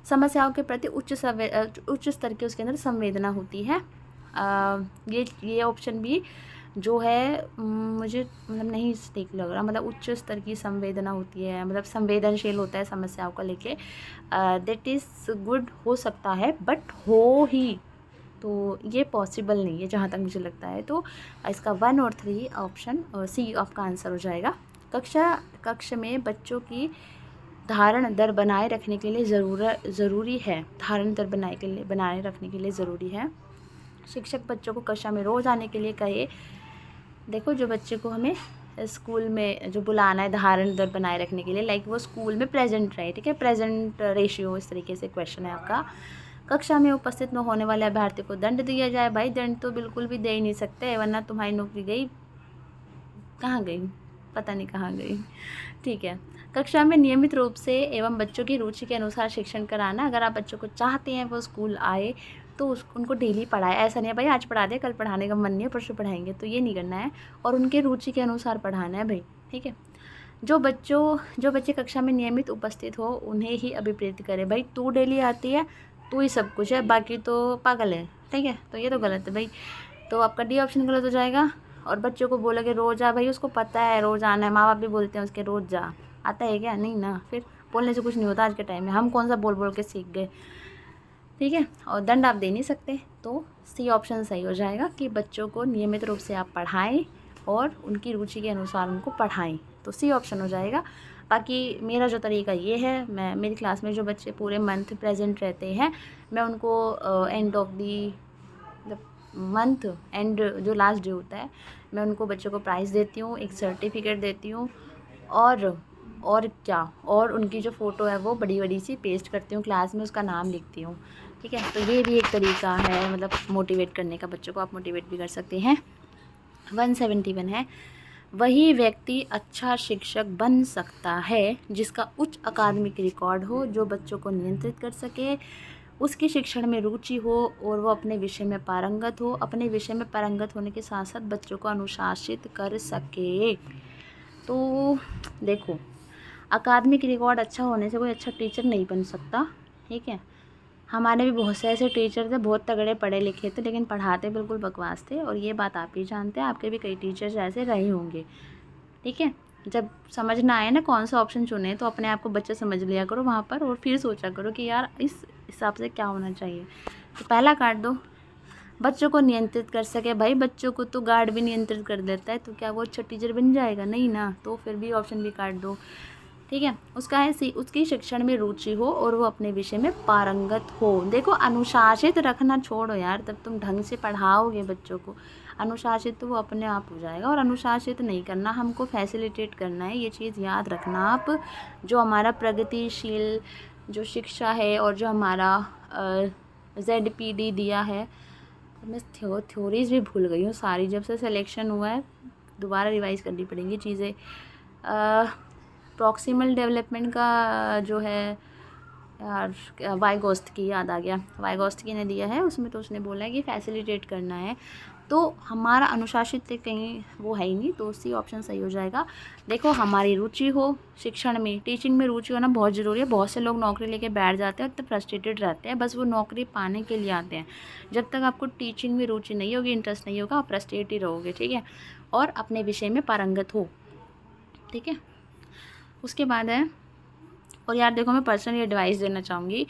समस्याओं के प्रति उच्च स्तर की उसके अंदर संवेदना होती है। ये ऑप्शन भी जो है मुझे मतलब नहीं ठीक लग रहा, मतलब उच्च स्तर की संवेदना होती है, मतलब संवेदनशील होता है समस्याओं को लेके, दैट इज़ गुड हो सकता है, बट हो ही तो ये पॉसिबल नहीं है जहाँ तक मुझे लगता है। तो इसका 1 और 3 ऑप्शन सी आपका आंसर हो जाएगा। कक्षा में बच्चों की धारण दर बनाए रखने के लिए ज़रूरी है, बनाए रखने के लिए ज़रूरी है। शिक्षक बच्चों को कक्षा में रोज़ आने के लिए कहे। देखो जो बच्चे को हमें स्कूल में जो बुलाना है धारण दर बनाए रखने के लिए, लाइक वो स्कूल में प्रेजेंट रहे, ठीक है, प्रेजेंट रेशियो, इस तरीके से क्वेश्चन है आपका। कक्षा में उपस्थित न होने वाले अभ्यर्थी को दंड दिया जाए। भाई दंड तो बिल्कुल भी दे ही नहीं सकते, वरना तुम्हारी नौकरी गई, कहाँ गई, पता नहीं कहाँ गई। ठीक है। कक्षा में नियमित रूप से एवं बच्चों की रुचि के अनुसार शिक्षण कराना। अगर आप बच्चों को चाहते हैं वो स्कूल आए तो उनको डेली पढ़ाए। ऐसा नहीं है भाई आज पढ़ा दे, कल पढ़ाने का मन नहीं है, परसों पढ़ाएंगे, तो ये नहीं करना है। और उनके रुचि के अनुसार पढ़ाना है भाई, ठीक है। जो बच्चे कक्षा में नियमित उपस्थित हो उन्हें ही अभिप्रेरित करे। भाई तू डेली आती है, तू ही सब कुछ है, बाकी तो पागल है, ठीक है। तो ये तो गलत है भाई, तो आपका डी ऑप्शन गलत हो जाएगा। और बच्चों को बोलोगे रोज़ आ, भाई उसको पता है रोज़ आना है, माँ बाप भी बोलते हैं उसके रोज़ जा, आता है क्या, नहीं ना। फिर बोलने से कुछ नहीं होता आज के टाइम में, हम कौन सा बोल बोल के सीख गए, ठीक है। और दंड आप दे नहीं सकते, तो सी ऑप्शन सही हो जाएगा कि बच्चों को नियमित रूप से आप पढ़ाएं और उनकी रुचि के अनुसार उनको पढ़ाएं, तो सी ऑप्शन हो जाएगा। बाकी मेरा जो तरीका ये है, मैं मेरी क्लास में जो बच्चे पूरे मंथ प्रेजेंट रहते हैं, मैं उनको end of the month and जो लास्ट डे होता है, मैं उनको बच्चों को प्राइज़ देती हूँ, एक सर्टिफिकेट देती हूँ, और क्या, और उनकी जो फ़ोटो है वो बड़ी बड़ी सी पेस्ट करती हूँ क्लास में, उसका नाम लिखती हूँ, ठीक है। तो ये भी एक तरीका है मतलब मोटिवेट करने का, बच्चों को आप मोटिवेट भी कर सकते हैं। 171 है, वही व्यक्ति अच्छा शिक्षक बन सकता है जिसका उच्च अकादमिक रिकॉर्ड हो, जो बच्चों को नियंत्रित कर सके, उसकी शिक्षण में रुचि हो और वो अपने विषय में पारंगत हो, अपने विषय में पारंगत होने के साथ साथ बच्चों को अनुशासित कर सके। तो देखो, अकादमिक रिकॉर्ड अच्छा होने से कोई अच्छा टीचर नहीं बन सकता, ठीक है। हमारे भी बहुत से ऐसे टीचर थे, बहुत तगड़े पढ़े लिखे थे, लेकिन पढ़ाते बिल्कुल बकवास थे, और ये बात आप ही जानते हैं, आपके भी कई टीचर्स ऐसे रहे होंगे, ठीक है। जब समझ ना आए ना कौन सा ऑप्शन चुने, तो अपने आप को बच्चा समझ लिया करो वहाँ पर, और फिर सोचा करो कि यार इस हिसाब से क्या होना चाहिए। तो पहला काट दो, बच्चों को नियंत्रित कर सके। भाई बच्चों को तो गार्ड भी नियंत्रित कर देता है, तो क्या वो अच्छा टीचर बन जाएगा, नहीं ना, तो फिर भी ऑप्शन भी काट दो, ठीक है। उसका है सी, उसकी शिक्षण में रुचि हो और वो अपने विषय में पारंगत हो। देखो अनुशासित रखना छोड़ो यार, तब तुम ढंग से पढ़ाओगे बच्चों को, अनुशासित तो वो अपने आप हो जाएगा। और अनुशासित नहीं करना, हमको फैसिलिटेट करना है, ये चीज़ याद रखना आप। जो हमारा प्रगतिशील जो शिक्षा है और जो हमारा ZPD दिया है, मैं थ्योरीज भी भूल गई हूँ सारी, जब से सिलेक्शन हुआ है दोबारा रिवाइज़ करनी पड़ेंगी चीज़ें। प्रॉक्सिमल डेवलपमेंट का जो है यार, वाइगोस्की याद आ गया, वाइगोस्की ने दिया है, उसमें तो उसने बोला है कि फैसिलिटेट करना है, तो हमारा अनुशासित कहीं वो है ही नहीं, तो सी ऑप्शन सही हो जाएगा। देखो हमारी रुचि हो शिक्षण में, टीचिंग में रुचि होना बहुत ज़रूरी है। बहुत से लोग नौकरी लेके बैठ जाते हैं तो फ्रस्ट्रेटेड रहते हैं, बस वो नौकरी पाने के लिए आते हैं। जब तक आपको टीचिंग में रुचि नहीं होगी, इंटरेस्ट नहीं होगा, आप फ्रस्ट्रेट ही रहोगे, ठीक है। और अपने विषय में पारंगत हो, ठीक है। उसके बाद है, और यार देखो मैं पर्सनली एडवाइस देना चाहूँगी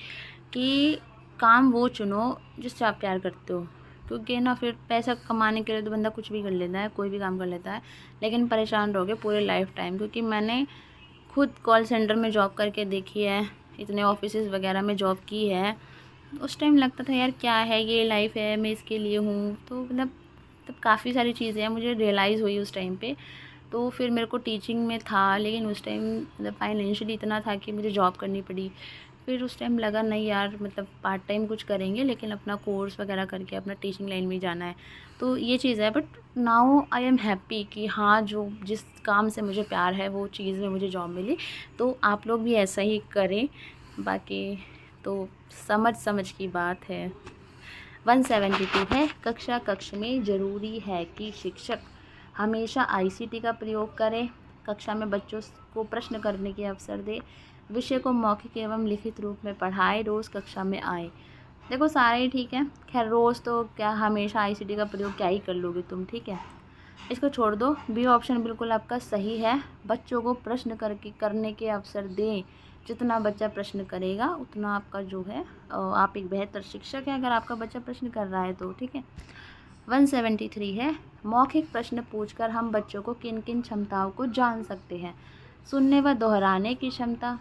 कि काम वो चुनो जिससे आप प्यार करते हो, क्योंकि ना फिर पैसा कमाने के लिए तो बंदा कुछ भी कर लेता है, कोई भी काम कर लेता है, लेकिन परेशान रहोगे पूरे लाइफ टाइम। क्योंकि मैंने खुद कॉल सेंटर में जॉब करके देखी है, इतने ऑफिसेज़ वगैरह में जॉब की है, उस टाइम लगता था यार क्या है ये लाइफ है, मैं इसके लिए हूँ, तो मतलब काफ़ी सारी चीज़ें हैं मुझे रियलाइज़ हुई उस टाइम पे। तो फिर मेरे को टीचिंग में था, लेकिन उस टाइम मतलब फाइनेंशियली इतना था कि मुझे जॉब करनी पड़ी। फिर उस टाइम लगा नहीं यार, मतलब पार्ट टाइम कुछ करेंगे, लेकिन अपना कोर्स वगैरह करके अपना टीचिंग लाइन में जाना है, तो ये चीज़ है। But now I am happy कि हाँ, जो जिस काम से मुझे प्यार है वो चीज़ में मुझे जॉब मिली, तो आप लोग भी ऐसा ही करें। बाकी तो समझ की बात है। 172 है, कक्ष में ज़रूरी है कि शिक्षक हमेशा ICT का प्रयोग करें, कक्षा में बच्चों को प्रश्न करने के अवसर दे, विषय को मौखिक एवं लिखित रूप में पढ़ाए, रोज़ कक्षा में आए। देखो सारे ही ठीक है, खैर रोज़ तो क्या हमेशा ICT का प्रयोग क्या ही कर लोगे तुम, ठीक है, इसको छोड़ दो। बी ऑप्शन बिल्कुल आपका सही है, बच्चों को प्रश्न करने के अवसर दें, जितना बच्चा प्रश्न करेगा उतना आपका जो है आप एक बेहतर शिक्षक हैं अगर आपका बच्चा प्रश्न कर रहा है तो, ठीक है। 173 है, मौखिक प्रश्न पूछकर हम बच्चों को किन किन क्षमताओं को जान सकते हैं। सुनने व दोहराने की क्षमता,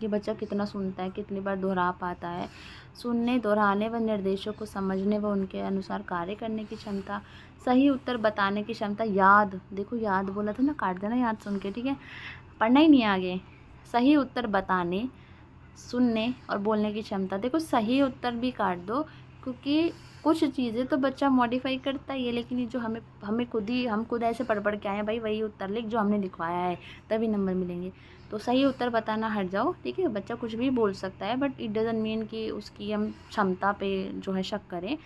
कि बच्चा कितना सुनता है, कितनी बार दोहरा पाता है। सुनने, दोहराने व निर्देशों को समझने व उनके अनुसार कार्य करने की क्षमता। सही उत्तर बताने की क्षमता। याद, देखो याद बोला था ना, काट देना याद सुन के, ठीक है, पढ़ना ही नहीं आगे। सही उत्तर बताने सुनने और बोलने की क्षमता। देखो सही उत्तर भी काट दो, क्योंकि कुछ चीज़ें तो बच्चा मॉडिफाई करता ही है, लेकिन ये जो हम खुद ऐसे पढ़ पढ़ के आए हैं, भाई वही उत्तर लिख जो हमने लिखवाया है, तभी नंबर मिलेंगे। तो सही उत्तर बताना हट जाओ, ठीक है। बच्चा कुछ भी बोल सकता है, बट इट डज़ंट मीन कि उसकी हम क्षमता पे जो है शक करें।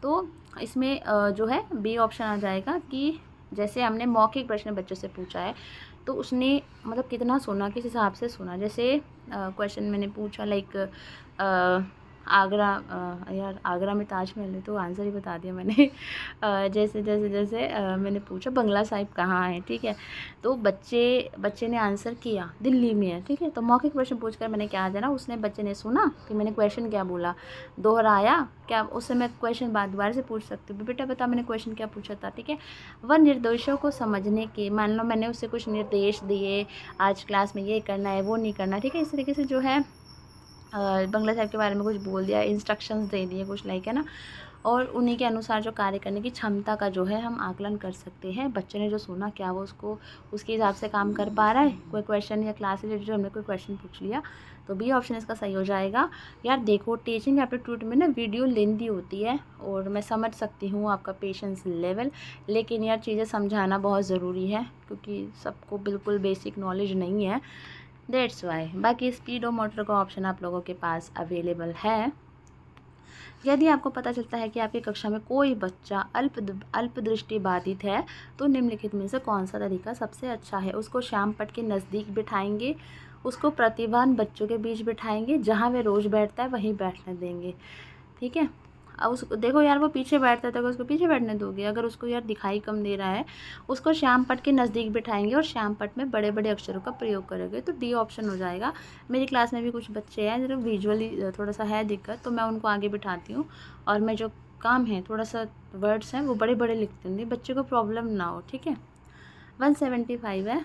तो इसमें जो है बी ऑप्शन आ जाएगा कि जैसे हमने मौखिक प्रश्न बच्चों से पूछा है, तो उसने मतलब कितना सुना, किस हिसाब से सुना। जैसे क्वेश्चन मैंने पूछा लाइक आगरा, यार आगरा में ताजमहल है, तो आंसर ही बता दिया मैंने। जैसे मैंने पूछा बंगला साहिब कहाँ है, ठीक है। तो बच्चे ने आंसर किया दिल्ली में है, ठीक है। तो मौखिक प्रश्न पूछकर मैंने क्या जाना, उसने बच्चे ने सुना कि मैंने क्वेश्चन क्या बोला, दोहराया क्या, उससे मैं क्वेश्चन बाद दोबारा से पूछ सकती हूँ, बेटा बता मैंने क्वेश्चन क्या पूछा था, ठीक है। वह निर्देशों को समझने के, मान लो मैंने उससे कुछ निर्देश दिए, आज क्लास में ये करना है वो नहीं करना, ठीक है। इस तरीके से जो है बंगला साहिब के बारे में कुछ बोल दिया, इंस्ट्रक्शंस दे दिए कुछ लाइक, है ना। और उन्हीं के अनुसार जो कार्य करने की क्षमता का जो है हम आकलन कर सकते हैं। बच्चे ने जो सुना क्या वो उसको उसके हिसाब से काम कर पा रहा है। कोई क्वेश्चन या क्लास रिलेटेड जो हमने कोई क्वेश्चन पूछ लिया, तो बी ऑप्शन इसका सही हो जाएगा। यार देखो टीचिंग एप्टीट्यूड में ना वीडियो लेंथी होती है, और मैं समझ सकती हूँ आपका पेशेंस लेवल, लेकिन यार चीज़ें समझाना बहुत ज़रूरी है, क्योंकि सबको बिल्कुल बेसिक नॉलेज नहीं है, दैट्स वाई। बाकी स्पीड और मोटर का ऑप्शन आप लोगों के पास अवेलेबल है। यदि आपको पता चलता है कि आपकी कक्षा में कोई बच्चा अल्पदृष्टि बाधित है, तो निम्नलिखित में से कौन सा तरीका सबसे अच्छा है। उसको श्याम पट के नज़दीक बिठाएंगे, उसको प्रतिभावान बच्चों के बीच बिठाएंगे, जहाँ वे रोज़ बैठता है वहीं बैठने देंगे, ठीक है। अब उसको देखो यार वो पीछे बैठता है तो उसको पीछे बैठने दोगे, अगर उसको यार दिखाई कम दे रहा है, उसको श्याम पट के नज़दीक बिठाएंगे और श्याम पट में बड़े बड़े अक्षरों का प्रयोग करोगे, तो डी ऑप्शन हो जाएगा। मेरी क्लास में भी कुछ बच्चे हैं जो विजुअली थोड़ा सा है दिक्कत, तो मैं उनको आगे बिठाती हूँ, और मैं जो काम है थोड़ा सा वर्ड्स हैं वो बड़े बड़े लिखती हूँ, बच्चे को प्रॉब्लम ना हो, ठीक है। 175 है,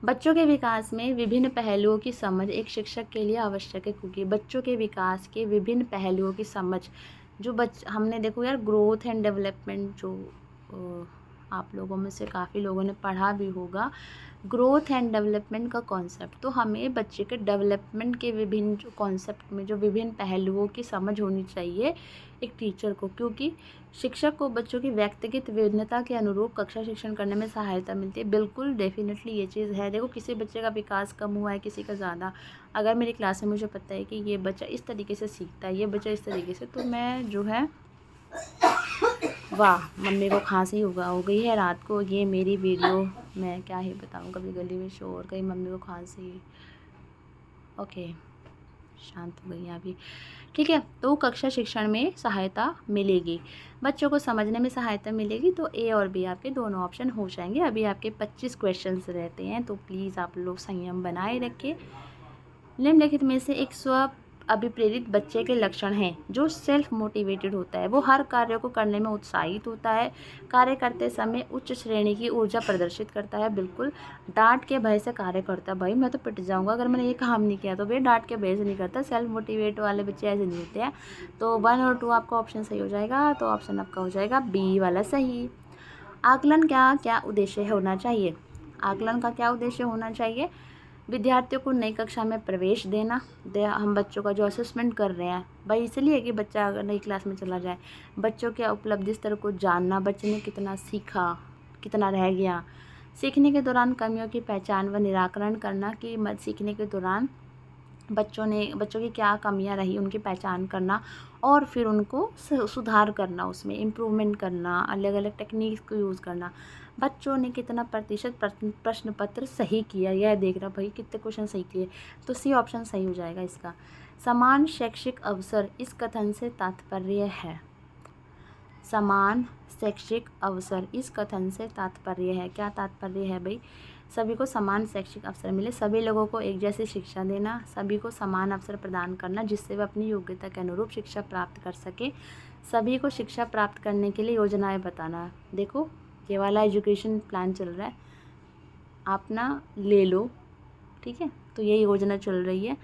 बच्चों के विकास में विभिन्न पहलुओं की समझ एक शिक्षक के लिए आवश्यक है, क्योंकि बच्चों के विकास के विभिन्न पहलुओं की समझ जो हमने देखो यार ग्रोथ एंड डेवलपमेंट, जो आप लोगों में से काफ़ी लोगों ने पढ़ा भी होगा, ग्रोथ एंड डेवलपमेंट का कॉन्सेप्ट, तो हमें बच्चे के डेवलपमेंट के विभिन्न जो कॉन्सेप्ट में जो विभिन्न पहलुओं की समझ होनी चाहिए एक टीचर को, क्योंकि शिक्षक को बच्चों की व्यक्तिगत भिन्नता के अनुरूप कक्षा शिक्षण करने में सहायता मिलती है। बिल्कुल डेफिनेटली ये चीज़ है। देखो किसी बच्चे का विकास कम हुआ है, किसी का ज़्यादा, अगर मेरी क्लास में मुझे पता है कि ये बच्चा इस तरीके से सीखता है, ये बच्चा इस तरीके से, तो मैं जो है वाह मम्मी को खांसी हो गई है रात को, ये मेरी वीडियो मैं क्या ही बताऊँ, कभी गली में शोर, कहीं मम्मी को खांसी, ओके शांत हो गई अभी, ठीक है। तो कक्षा शिक्षण में सहायता मिलेगी, बच्चों को समझने में सहायता मिलेगी, तो ए और बी आपके दोनों ऑप्शन हो जाएंगे। अभी आपके 25 क्वेश्चंस रहते हैं, तो प्लीज़ आप लोग संयम बनाए रखें। निम्नलिखित में से एक स्व अभिप्रेरित बच्चे के लक्षण हैं। जो सेल्फ मोटिवेटेड होता है, वो हर कार्य को करने में उत्साहित होता है, कार्य करते समय उच्च श्रेणी की ऊर्जा प्रदर्शित करता है, बिल्कुल डांट के भय से कार्य करता है। भाई मैं तो पिट जाऊंगा अगर मैंने ये काम नहीं किया, तो भैया डांट के भय से नहीं करता, सेल्फ मोटिवेट वाले बच्चे ऐसे नहीं होते हैं। तो 1 और 2 आपका ऑप्शन सही हो जाएगा, तो ऑप्शन आपका हो जाएगा बी वाला सही। आकलन का क्या उद्देश्य होना चाहिए, आकलन का क्या उद्देश्य होना चाहिए, विद्यार्थियों को नई कक्षा में प्रवेश देना। हम बच्चों का जो असेसमेंट कर रहे हैं भाई इसलिए कि बच्चा अगर नई क्लास में चला जाए, बच्चों के उपलब्धि स्तर को जानना, बच्चे ने कितना सीखा, कितना रह गया, सीखने के दौरान कमियों की पहचान व निराकरण करना, कि सीखने के दौरान बच्चों की क्या कमियां रही उनकी पहचान करना, और फिर उनको सुधार करना, उसमें इम्प्रूवमेंट करना, अलग अलग टेक्निक्स को यूज़ करना। बच्चों ने कितना प्रतिशत प्रश्न पत्र सही किया, यह देख रहा भाई कितने क्वेश्चन सही किए, तो सी ऑप्शन सही हो जाएगा इसका। समान शैक्षिक अवसर इस कथन से तात्पर्य है, समान शैक्षिक अवसर इस कथन से तात्पर्य है, क्या तात्पर्य है भाई, सभी को समान शैक्षिक अवसर मिले, सभी लोगों को एक जैसी शिक्षा देना, सभी को समान अवसर प्रदान करना जिससे वे अपनी योग्यता के अनुरूप शिक्षा प्राप्त कर सके, सभी को शिक्षा प्राप्त करने के लिए योजनाएं बताना। देखो ये वाला एजुकेशन प्लान चल रहा है, आप ना ले लो, ठीक है, तो ये योजना चल रही है,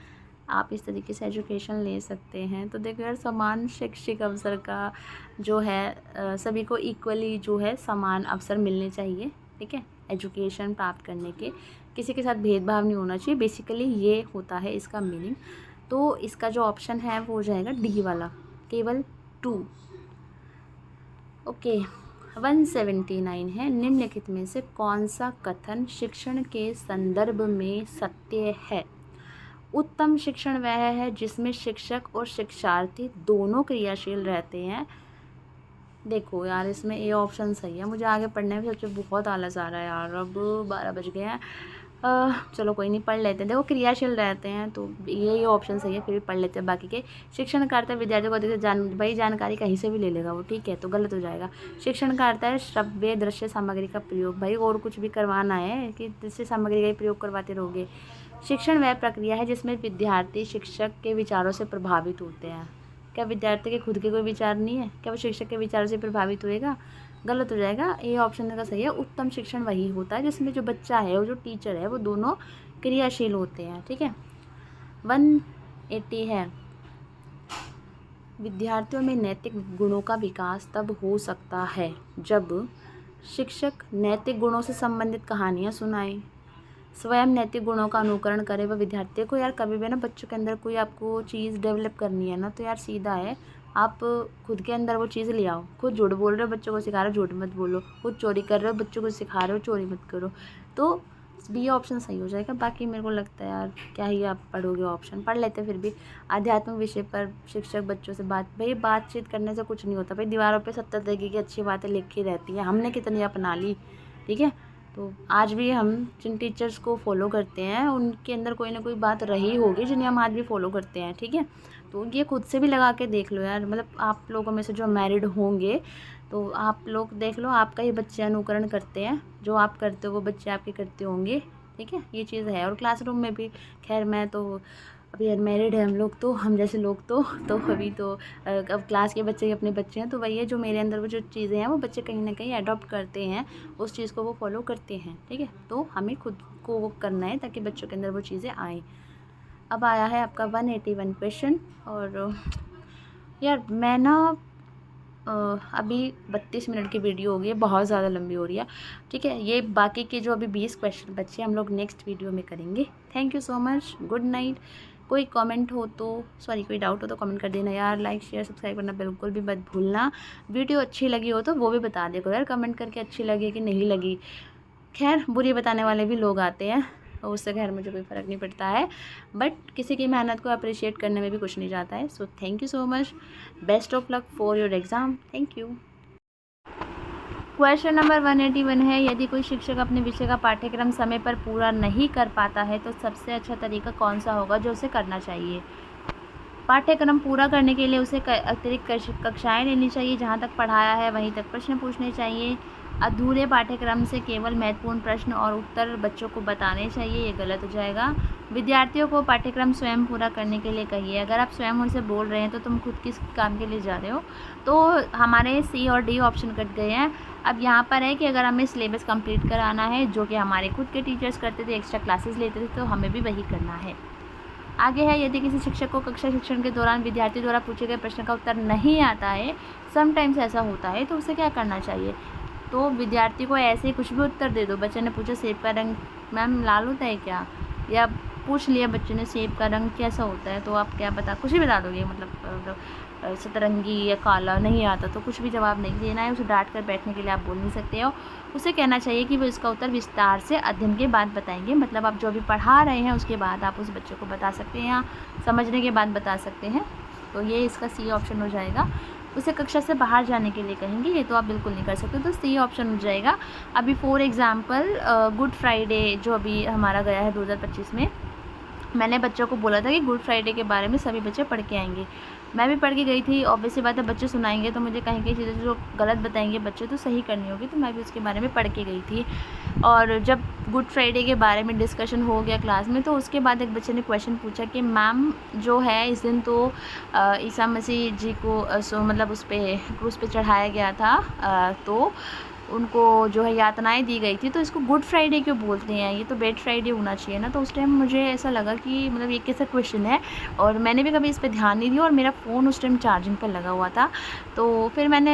आप इस तरीके से एजुकेशन ले सकते हैं। तो देखो यार समान शैक्षिक अवसर का जो है सभी को इक्वली जो है समान अवसर मिलने चाहिए, ठीक है, एजुकेशन प्राप्त करने के। किसी के साथ भेदभाव नहीं होना चाहिए, बेसिकली ये होता है इसका मीनिंग। तो इसका जो ऑप्शन है वो हो जाएगा डी वाला, केवल 2। ओके, 179 है, निम्नलिखित में से कौन सा कथन शिक्षण के संदर्भ में सत्य है? उत्तम शिक्षण वह है जिसमें शिक्षक और शिक्षार्थी दोनों क्रियाशील रहते हैं। देखो यार, इसमें ए ऑप्शन सही है। मुझे आगे पढ़ने में सोचो बहुत आलस आ रहा है यार, अब 12 बज गए हैं। चलो कोई नहीं, पढ़ लेते हैं। देखो क्रियाशील रहते हैं तो ये ऑप्शन सही है, फिर भी पढ़ लेते हैं बाकी के। शिक्षण का अर्थ है विद्यार्थियों को देखते भाई जानकारी कहीं से भी ले लेगा वो, ठीक है, तो गलत हो जाएगा। शिक्षण का अर्थ है श्रव्य दृश्य सामग्री का प्रयोग, भाई और कुछ भी करवाना है कि दृश्य सामग्री का ही प्रयोग करवाते रहोगे। शिक्षण वह प्रक्रिया है जिसमें विद्यार्थी शिक्षक के विचारों से प्रभावित होते हैं। क्या विद्यार्थी के खुद के कोई विचार नहीं है? क्या वो शिक्षक के विचारों से प्रभावित होएगा? गलत हो जाएगा। ए ऑप्शन का सही है। उत्तम शिक्षण वही होता है जिसमें जो बच्चा है और जो टीचर है वो दोनों क्रियाशील होते हैं, ठीक है। 180 है, विद्यार्थियों में नैतिक गुणों का विकास तब हो सकता है जब शिक्षक नैतिक गुणों से संबंधित कहानियाँ सुनाए, स्वयं नैतिक गुणों का अनुकरण करे व विद्यार्थी को यार कभी भी ना बच्चों के अंदर कोई आपको चीज़ डेवलप करनी है ना, तो यार सीधा है, आप खुद के अंदर वो चीज़ ले आओ। खुद झूठ बोल रहे हो बच्चों को सिखा रहे हो, झूठ मत बोलो। खुद चोरी कर रहे हो बच्चों को सिखा रहे हो, चोरी मत करो। तो बी ऑप्शन सही हो जाएगा। बाकी मेरे को लगता है यार क्या ही आप पढ़ोगे, ऑप्शन पढ़ लेते फिर भी। आध्यात्मिक विषय पर शिक्षक बच्चों से भाई बातचीत करने से कुछ नहीं होता भाई। दीवारों पे 70 तरीके की अच्छी बातें लिखी रहती हैं, हमने कितनी अपना ली, ठीक है। तो आज भी हम जिन टीचर्स को फॉलो करते हैं उनके अंदर कोई ना कोई बात रही होगी जिन्हें हम आज भी फॉलो करते हैं, ठीक है। तो ये खुद से भी लगा के देख लो यार, मतलब आप लोगों में से जो मैरिड होंगे तो आप लोग देख लो, आपका ही बच्चे अनुकरण करते हैं, जो आप करते हो वो बच्चे आपके करते होंगे, ठीक है। ये चीज़ है। और क्लासरूम में भी खैर मैं तो अभी अनमैरिड है हम लोग, तो हम जैसे लोग तो अभी तो अब क्लास के बच्चे ही अपने बच्चे हैं, तो वही है जो मेरे अंदर वो जो चीज़ें हैं वो बच्चे कहीं ना कहीं अडॉप्ट करते हैं, उस चीज़ को वो फॉलो करते हैं, ठीक है। तो हमें खुद को वो करना है ताकि बच्चों के अंदर वो चीज़ें आएँ। अब आया है आपका 181 क्वेश्चन। और यार मैं ना अभी 32 मिनट की वीडियो हो गई है, बहुत ज़्यादा लंबी हो रही है, ठीक है। ये बाकी के जो अभी 20 क्वेश्चन बच्चे हम लोग नेक्स्ट वीडियो में करेंगे। Thank you so much, good night. कोई कमेंट हो तो कोई डाउट हो तो कमेंट कर देना यार। लाइक शेयर सब्सक्राइब करना बिल्कुल भी मत भूलना। वीडियो अच्छी लगी हो तो वो भी बता देखो यार, कमेंट करके अच्छी लगी कि नहीं लगी। खैर बुरी बताने वाले भी लोग आते हैं और उससे खैर मुझे कोई फ़र्क नहीं पड़ता है, बट किसी की मेहनत को अप्रिशिएट करने में भी कुछ नहीं जाता है। So thank you so much, best of luck for your exam. Thank you. Question number 181 है, यदि कोई शिक्षक अपने विषय का पाठ्यक्रम समय पर पूरा नहीं कर पाता है तो सबसे अच्छा तरीका कौन सा होगा जो उसे करना चाहिए? पाठ्यक्रम पूरा करने के लिए उसे अतिरिक्त कक्षाएं लेनी चाहिए, जहां तक पढ़ाया है वहीं तक प्रश्न पूछने चाहिए, अधूरे पाठ्यक्रम से केवल महत्वपूर्ण प्रश्न और उत्तर बच्चों को बताने चाहिए, ये गलत हो जाएगा। विद्यार्थियों को पाठ्यक्रम स्वयं पूरा करने के लिए कहिए। अगर आप स्वयं उनसे बोल रहे हैं तो तुम खुद किस काम के लिए जा रहे हो? तो हमारे सी और डी ऑप्शन कट गए हैं। अब यहाँ पर है कि अगर हमें सिलेबस कंप्लीट कराना है, जो कि हमारे खुद के टीचर्स करते थे, एक्स्ट्रा क्लासेस लेते थे, तो हमें भी वही करना है। आगे है, यदि किसी शिक्षक को कक्षा शिक्षण के दौरान विद्यार्थी द्वारा पूछे गए प्रश्न का उत्तर नहीं आता है, समटाइम्स ऐसा होता है, तो उसे क्या करना चाहिए? तो विद्यार्थी को ऐसे ही कुछ भी उत्तर दे दो। बच्चे ने पूछा सेब का रंग मैम लाल होता है क्या, या पूछ लिया बच्चे ने सेब का रंग कैसा होता है, तो आप क्या कुछ भी बता दोगे, मतलब सतरंगी या काला, नहीं आता तो कुछ भी जवाब नहीं देना है। उसे डांट कर बैठने के लिए आप बोल नहीं सकते हो। उसे कहना चाहिए कि वो इसका उत्तर विस्तार से अध्ययन के बाद बताएंगे, मतलब आप जो भी पढ़ा रहे हैं उसके बाद आप उस बच्चे को बता सकते हैं या समझने के बाद बता सकते हैं। तो ये इसका सी ऑप्शन हो जाएगा। उसे कक्षा से बाहर जाने के लिए कहेंगे, ये तो आप बिल्कुल नहीं कर सकते, तो सी ऑप्शन हो जाएगा। अभी फॉर एग्ज़ाम्पल गुड फ्राइडे जो अभी हमारा गया है 2025 में, मैंने बच्चों को बोला था कि गुड फ्राइडे के बारे में सभी बच्चे पढ़ के आएंगे। मैं भी पढ़ के गई थी। ऑब्वियस सी बात है, बच्चे सुनाएंगे तो मुझे कहीं कहीं चीज़ें जो गलत बताएंगे बच्चे तो सही करनी होगी, तो मैं भी उसके बारे में पढ़ के गई थी। और जब गुड फ्राइडे के बारे में डिस्कशन हो गया क्लास में, तो उसके बाद एक बच्चे ने क्वेश्चन पूछा कि मैम जो है इस दिन तो ईसा मसीह जी को मतलब उस पर क्रूस पे चढ़ाया गया था, तो उनको जो है यातनाएं दी गई थी, तो इसको गुड फ्राइडे क्यों बोलते हैं? ये तो बैड फ्राइडे होना चाहिए ना। तो उस टाइम मुझे ऐसा लगा कि मतलब ये कैसा क्वेश्चन है, और मैंने भी कभी इस पर ध्यान नहीं दिया, और मेरा फ़ोन उस टाइम चार्जिंग पर लगा हुआ था। तो फिर मैंने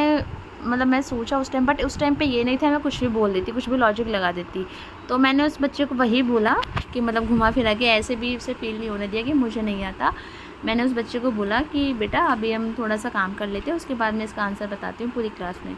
मतलब मैं सोचा उस टाइम, बट उस टाइम पे ये नहीं था, मैं कुछ भी बोल देती, कुछ भी लॉजिक लगा देती। तो मैंने उस बच्चे को वही बोला कि मतलब घुमा फिरा के, ऐसे भी उसे फील नहीं होने दिया कि मुझे नहीं आता। मैंने उस बच्चे को बोला कि बेटा अभी हम थोड़ा सा काम कर लेते हैं, उसके बाद मैं इसका आंसर बताती हूँ पूरी क्लास में।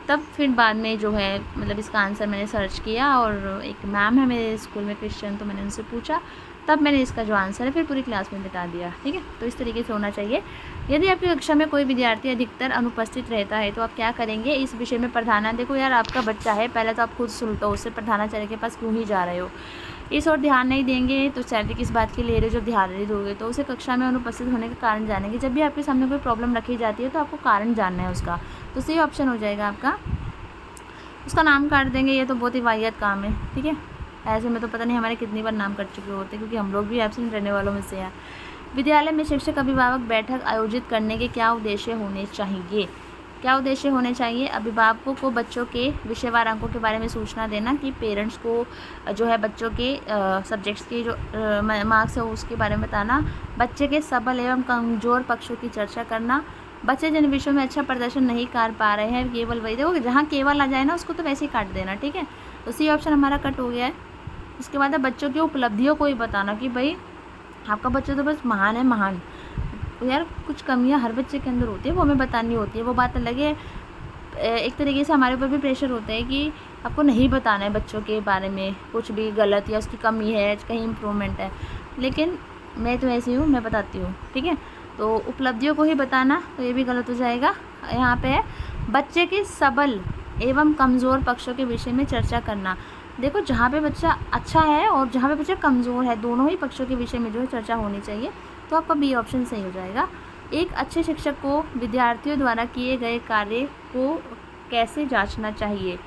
तब फिर बाद में जो है मतलब इसका आंसर मैंने सर्च किया, और एक मैम है मेरे स्कूल में क्रिश्चियन, तो मैंने उनसे पूछा, तब मैंने इसका जो आंसर है फिर पूरी क्लास में बता दिया। ठीक है, तो इस तरीके से होना चाहिए। यदि आपकी कक्षा में कोई विद्यार्थी अधिकतर अनुपस्थित रहता है तो आप क्या करेंगे? इस विषय में प्रधानाचार्य, देखो यार आपका बच्चा है, पहले तो आप खुद सुलटो उससे, प्रधानाचार्य के पास क्यों ही जा रहे हो? इस और ध्यान नहीं देंगे तो सैलरी किस बात की ले रहे हो? जब ध्यान नहीं दोगे तो उसे कक्षा में अनुपस्थित होने का कारण जानेंगे। जब भी आपके सामने कोई प्रॉब्लम रखी जाती है तो आपको कारण जानना है उसका, तो सही ऑप्शन हो जाएगा आपका, उसका नाम काट देंगे। ये तो बहुत ही वाहियात काम है। ठीक है, ऐसे में तो पता नहीं हमारे कितनी बार नाम कट चुके होते, क्योंकि हम लोग भी एब्सेंट रहने वालों में से हैं। विद्यालय में शिक्षक अभिभावक बैठक आयोजित करने के क्या उद्देश्य होने चाहिए? क्या उद्देश्य होने चाहिए? अभिभावकों को बच्चों के विषयवार अंकों के बारे में सूचना देना, कि पेरेंट्स को जो है बच्चों के सब्जेक्ट्स के जो मार्क्स है उसके बारे में बताना, बच्चे के सबल एवं कमज़ोर पक्षों की चर्चा करना, बच्चे जिन विषयों में अच्छा प्रदर्शन नहीं कर पा रहे हैं केवल वही, देखो जहाँ केवल आ जाए ना उसको तो वैसे ही काट देना। ठीक है, तो सी ऑप्शन हमारा कट हो गया है। उसके बाद है बच्चों की उपलब्धियों को ही बताना, कि भाई आपका बच्चा तो बस महान है, महान। तो यार कुछ कमियां हर बच्चे के अंदर होती है, वो हमें बतानी होती है, वो बात अलग है। एक तरीके से हमारे ऊपर भी प्रेशर होता है कि आपको नहीं बताना है बच्चों के बारे में कुछ भी गलत, या उसकी कमी है, कहीं इम्प्रूवमेंट है, लेकिन मैं तो ऐसी हूँ, मैं बताती हूँ। ठीक है, तो उपलब्धियों को ही बताना तो ये भी गलत हो जाएगा। यहाँ पे है बच्चे के सबल एवं कमज़ोर पक्षों के विषय में चर्चा करना। देखो जहाँ पे बच्चा अच्छा है और जहाँ पे बच्चा कमज़ोर है, दोनों ही पक्षों के विषय में जो है चर्चा होनी चाहिए, तो आपका बी ऑप्शन सही हो जाएगा। एक अच्छे शिक्षक को विद्यार्थियों द्वारा किए गए कार्य को कैसे जांचना चाहिए?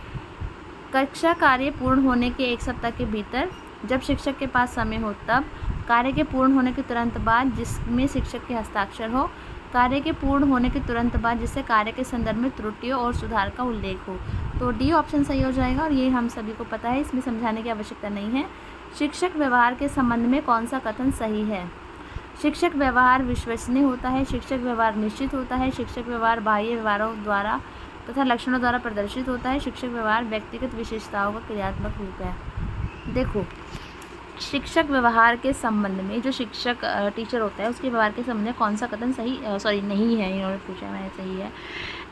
कक्षा कार्य पूर्ण होने के 1 सप्ताह के भीतर, जब शिक्षक के पास समय हो तब, कार्य के पूर्ण होने के तुरंत बाद जिसमें शिक्षक के हस्ताक्षर हो, कार्य के पूर्ण होने के तुरंत बाद जिससे कार्य के संदर्भ में त्रुटियों और सुधार का उल्लेख हो। तो डी ऑप्शन सही हो जाएगा, और ये हम सभी को पता है, इसमें समझाने की आवश्यकता नहीं है। शिक्षक व्यवहार के संबंध में कौन सा कथन सही है? शिक्षक व्यवहार विश्वसनीय होता है, शिक्षक व्यवहार निश्चित होता है, शिक्षक व्यवहार बाह्य व्यवहारों द्वारा तथा लक्षणों द्वारा प्रदर्शित होता है, शिक्षक व्यवहार व्यक्तिगत विशेषताओं का क्रियात्मक रूप है। देखो शिक्षक व्यवहार के संबंध में, जो शिक्षक टीचर होता है उसके व्यवहार के संबंध में कौन सा कथन सही नहीं है, इन्होंने पूछा मैंने, सही है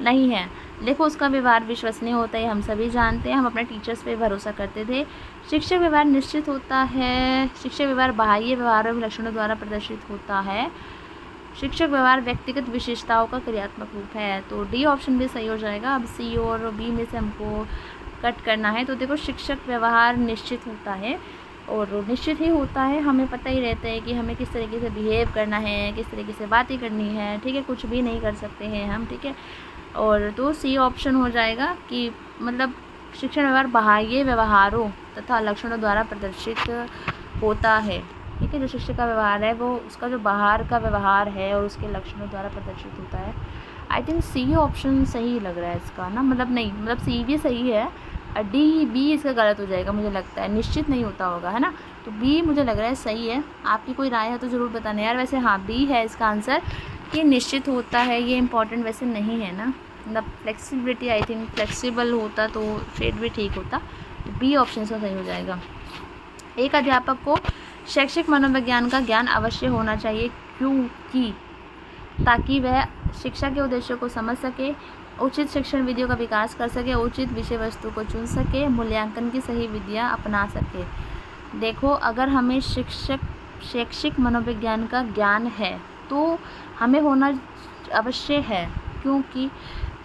नहीं है। देखो उसका व्यवहार विश्वसनीय होता है, हम सभी जानते हैं, हम अपने टीचर्स पे भरोसा करते थे। शिक्षक व्यवहार निश्चित होता है, शिक्षक व्यवहार बाह्य व्यवहार और लक्षणों द्वारा प्रदर्शित होता है, शिक्षक व्यवहार व्यक्तिगत विशेषताओं का क्रियात्मक रूप है। तो डी ऑप्शन भी सही हो जाएगा। अब सी और बी में से हमको कट करना है। तो देखो शिक्षक व्यवहार निश्चित होता है, और निश्चित ही होता है, हमें पता ही रहता है कि हमें किस तरीके से बिहेव करना है, किस तरीके से बातें करनी है। ठीक है, कुछ भी नहीं कर सकते हैं हम। ठीक है, और तो सी ऑप्शन हो जाएगा कि मतलब शिक्षण व्यवहार बाह्य व्यवहारों तथा लक्षणों द्वारा प्रदर्शित होता है। ठीक है, जो शिक्षक का व्यवहार है वो उसका जो बाहर का व्यवहार है और उसके लक्षणों द्वारा प्रदर्शित होता है। आई थिंक सी ऑप्शन सही लग रहा है इसका ना, मतलब नहीं, मतलब सी भी सही है, डी बी इसका गलत हो जाएगा मुझे लगता है, निश्चित नहीं होता होगा, है ना। तो बी मुझे लग रहा है सही है। आपकी कोई राय है तो ज़रूर बताना यार। वैसे हाँ बी है इसका आंसर, कि निश्चित होता है, ये इंपॉर्टेंट वैसे नहीं है ना, मतलब फ्लेक्सिबिलिटी, आई थिंक फ्लेक्सिबल होता तो शेड भी ठीक होता। बी ऑप्शन से सही हो जाएगा। एक अध्यापक को शैक्षिक मनोविज्ञान का ज्ञान अवश्य होना चाहिए, क्योंकि ताकि वह शिक्षा के उद्देश्यों को समझ सके, उचित शिक्षण विधियों का विकास कर सके, उचित विषय वस्तु को चुन सके, मूल्यांकन की सही विधियाँ अपना सके। देखो अगर हमें शैक्षिक मनोविज्ञान का ज्ञान है तो हमें होना अवश्य है, क्योंकि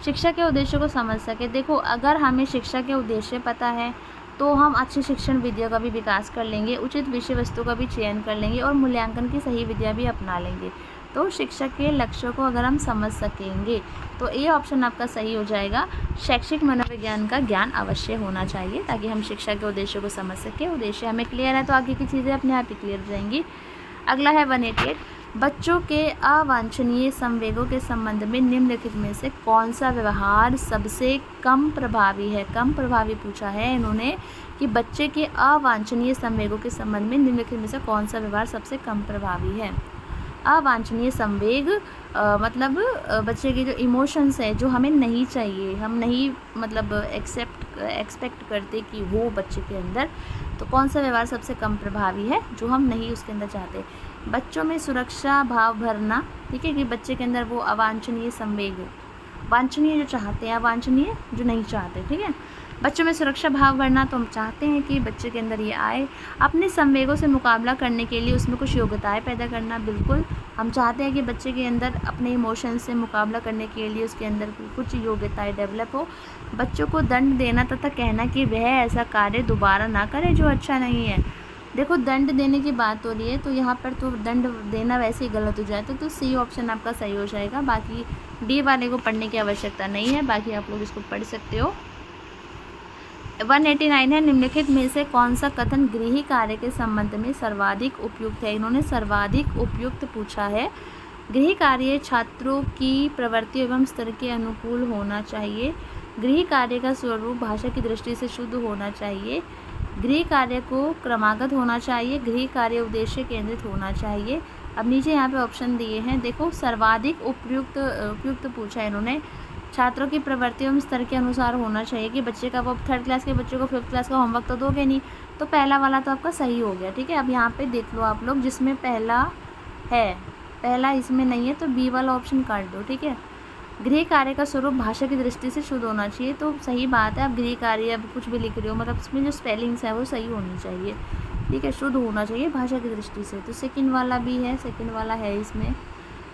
शिक्षा के उद्देश्यों को समझ सके। देखो अगर हमें शिक्षा के उद्देश्य पता है तो हम अच्छी शिक्षण विधियों का भी विकास कर लेंगे, उचित विषय वस्तु का भी चयन कर लेंगे, और मूल्यांकन की सही विधियाँ भी अपना लेंगे। तो शिक्षा के लक्ष्यों को अगर हम समझ सकेंगे तो ये ऑप्शन आपका सही हो जाएगा। शैक्षिक मनोविज्ञान का ज्ञान अवश्य होना चाहिए ताकि हम शिक्षा के उद्देश्यों को समझ सकें। उद्देश्य हमें क्लियर है तो आगे की चीज़ें अपने आप ही क्लियर हो जाएंगी। अगला है 188, बच्चों के अवांछनीय संवेगों के संबंध में निम्नलिखित में से कौन सा व्यवहार सबसे कम प्रभावी है। कम प्रभावी पूछा है इन्होंने कि बच्चे के अवांछनीय संवेगों के संबंध में निम्नलिखित में से कौन सा व्यवहार सबसे कम प्रभावी है। अवांछनीय संवेग मतलब बच्चे के जो इमोशंस है जो हमें नहीं चाहिए, हम नहीं मतलब एक्सपेक्ट करते कि वो बच्चे के अंदर, तो कौन सा व्यवहार सबसे कम प्रभावी है जो हम नहीं उसके अंदर चाहते। बच्चों में सुरक्षा भाव भरना, ठीक है, कि बच्चे के अंदर वो अवांछनीय संवेग, वांछनीय जो चाहते हैं, अवांछनीय जो नहीं चाहते, ठीक है। बच्चों में सुरक्षा भाव भरना, तो हम चाहते हैं कि बच्चे के अंदर ये आए। अपने संवेगों से मुकाबला करने के लिए उसमें कुछ योग्यताएं पैदा करना, बिल्कुल हम चाहते हैं कि बच्चे के अंदर अपने इमोशंस से मुकाबला करने के लिए उसके अंदर कुछ योग्यताएं डेवलप हो। बच्चों को दंड देना तथा कहना कि वह ऐसा कार्य दोबारा ना करे जो अच्छा नहीं है। देखो दंड देने की बात हो रही है, तो यहाँ पर तो दंड देना वैसे ही गलत हो जाए, तो सी ऑप्शन आपका सही हो जाएगा। बाकी डी वाले को पढ़ने की आवश्यकता नहीं है, बाकी आप लोग इसको पढ़ सकते हो। 189 है, निम्नलिखित में से कौन सा कथन गृह कार्य के संबंध में सर्वाधिक उपयुक्त है। इन्होंने सर्वाधिक उपयुक्त पूछा है। गृह कार्य छात्रों की प्रवृत्ति एवं स्तर के अनुकूल होना चाहिए। गृह कार्य का स्वरूप भाषा की दृष्टि से शुद्ध होना चाहिए। गृह कार्य को क्रमागत होना चाहिए। गृह कार्य उद्देश्य केंद्रित होना चाहिए। अब नीचे यहाँ पे ऑप्शन दिए हैं, देखो सर्वाधिक उपयुक्त पूछा है इन्होंने। छात्रों की प्रवृत्ति एवं स्तर के अनुसार होना चाहिए कि बच्चे का, वो 3rd क्लास के बच्चे को 5th क्लास का होमवर्क तो दोगे नहीं, तो पहला वाला तो आपका सही हो गया, ठीक है। अब यहाँ पे देख लो आप लोग, जिसमें पहला है, पहला इसमें नहीं है, तो बी वाला ऑप्शन काट दो, ठीक है। गृह कार्य का स्वरूप भाषा की दृष्टि से शुद्ध होना चाहिए, तो सही बात है। आप गृह कार्य अब कुछ भी लिख रहे हो, मतलब उसमें जो स्पेलिंग्स है वो सही होनी चाहिए, ठीक है, शुद्ध होना चाहिए भाषा की दृष्टि से, तो सेकंड वाला भी है, सेकंड वाला है इसमें।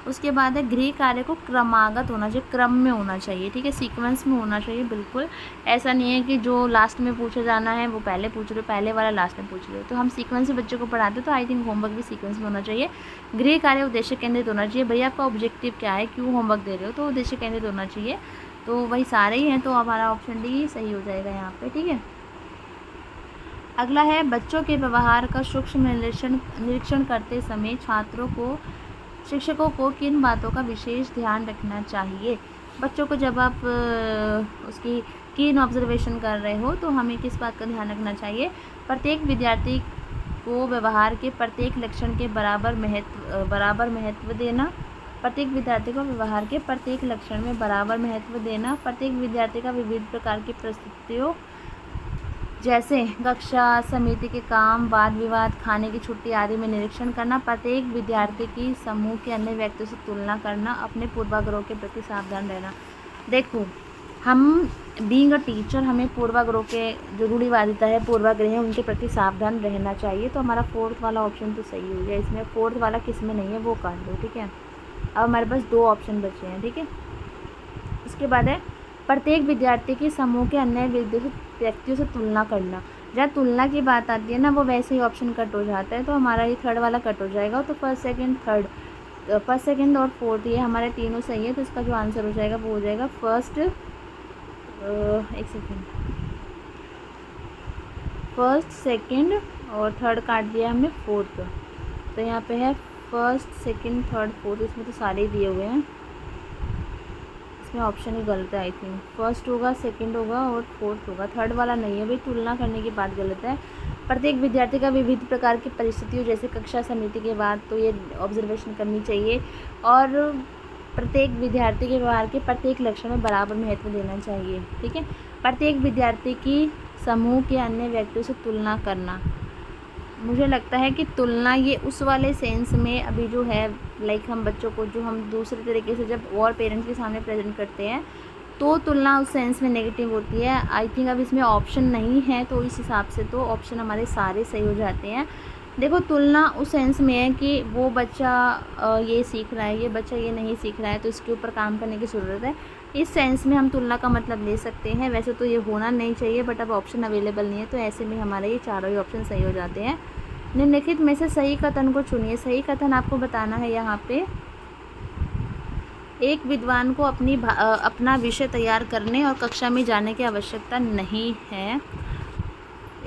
उसके बाद है गृह कार्य को क्रमागत होना चाहिए, क्रम में होना चाहिए, ठीक है, सीक्वेंस में होना चाहिए, बिल्कुल ऐसा नहीं है कि जो लास्ट में पूछा जाना है वो पहले पूछ रहे हो, पहले वाला लास्ट में पूछ रहे हो। तो हम सीक्वेंस से बच्चों को पढ़ाते, तो आई थिंक होमवर्क भी सीक्वेंस में होना चाहिए। गृह कार्य उद्देश्य केंद्रित होना चाहिए, भैया आपका ऑब्जेक्टिव क्या है, क्यों होमवर्क दे रहे हो, तो उद्देश्य केंद्रित होना चाहिए, तो वही सारे ही हैं, तो हमारा ऑप्शन डी सही हो जाएगा यहाँ पे, ठीक है। अगला है, बच्चों के व्यवहार का सूक्ष्म निरीक्षण करते समय शिक्षकों को किन बातों का विशेष ध्यान रखना चाहिए। बच्चों को जब आप उसकी कीन ऑब्जर्वेशन कर रहे हो, तो हमें किस बात का ध्यान रखना चाहिए। प्रत्येक विद्यार्थी को व्यवहार के प्रत्येक लक्षण के बराबर महत्व देना। प्रत्येक विद्यार्थी को व्यवहार के प्रत्येक लक्षण में बराबर महत्व देना। प्रत्येक विद्यार्थी का विविध प्रकार की परिस्थितियों जैसे कक्षा, समिति के काम, वाद विवाद, खाने की छुट्टी आदि में निरीक्षण करना। प्रत्येक विद्यार्थी की समूह के अन्य व्यक्तियों से तुलना करना। अपने पूर्वाग्रहों के प्रति सावधान रहना। देखो हम बीइंग अ टीचर, हमें पूर्वाग्रह के जो रूढ़िवादिता है, पूर्वाग्रह है, उनके प्रति सावधान रहना चाहिए, तो हमारा 4th वाला ऑप्शन तो सही हो गया। इसमें 4th वाला किस में नहीं है वो काट दो, ठीक है। अब हमारे पास 2 ऑप्शन बचे हैं, ठीक है। इसके बाद है, प्रत्येक विद्यार्थी के समूह के अन्य व्यक्तियों से तुलना करना। जब तुलना की बात आती है ना, वो वैसे ही ऑप्शन कट हो जाता है, तो हमारा ये 3rd वाला कट हो जाएगा। तो फर्स्ट, सेकंड और 4th ये हमारे तीनों सही है, तो इसका जो आंसर हो जाएगा वो हो जाएगा फर्स्ट, फर्स्ट, सेकंड और 3rd काट दिया हमने 4th, तो यहाँ पे है फर्स्ट, सेकंड, 3rd, 4th, इसमें तो सारे ही दिए हुए हैं, इसमें ऑप्शन ही गलत है आई थिंक। फर्स्ट होगा, सेकंड होगा और 4th होगा, 3rd वाला नहीं है भाई, तुलना करने की बात गलत है। प्रत्येक विद्यार्थी का विविध प्रकार की परिस्थितियों जैसे कक्षा, समिति के बाद, तो ये ऑब्जर्वेशन करनी चाहिए। और प्रत्येक विद्यार्थी के व्यवहार के प्रत्येक लक्षण में बराबर महत्व देना चाहिए, ठीक है। प्रत्येक विद्यार्थी की समूह के अन्य व्यक्तियों से तुलना करना, मुझे लगता है कि तुलना ये उस वाले सेंस में अभी जो है, लाइक हम बच्चों को जो हम दूसरे तरीके से जब और पेरेंट्स के सामने प्रेजेंट करते हैं, तो तुलना उस सेंस में नेगेटिव होती है। आई थिंक अब इसमें ऑप्शन नहीं है, तो इस हिसाब से तो ऑप्शन हमारे सारे सही हो जाते हैं। देखो तुलना उस सेंस में है कि वो बच्चा ये सीख रहा है, ये बच्चा ये नहीं सीख रहा है, तो इसके ऊपर काम करने की ज़रूरत है, इस सेंस में हम तुलना का मतलब ले सकते हैं। वैसे तो ये होना नहीं चाहिए, बट अब ऑप्शन अवेलेबल नहीं है, तो ऐसे में हमारे ये चारों ही ऑप्शन सही हो जाते हैं। निम्नलिखित में से सही कथन को चुनिए। सही कथन आपको बताना है यहाँ पे, एक विद्वान को अपना विषय तैयार करने और कक्षा में जाने की आवश्यकता नहीं है।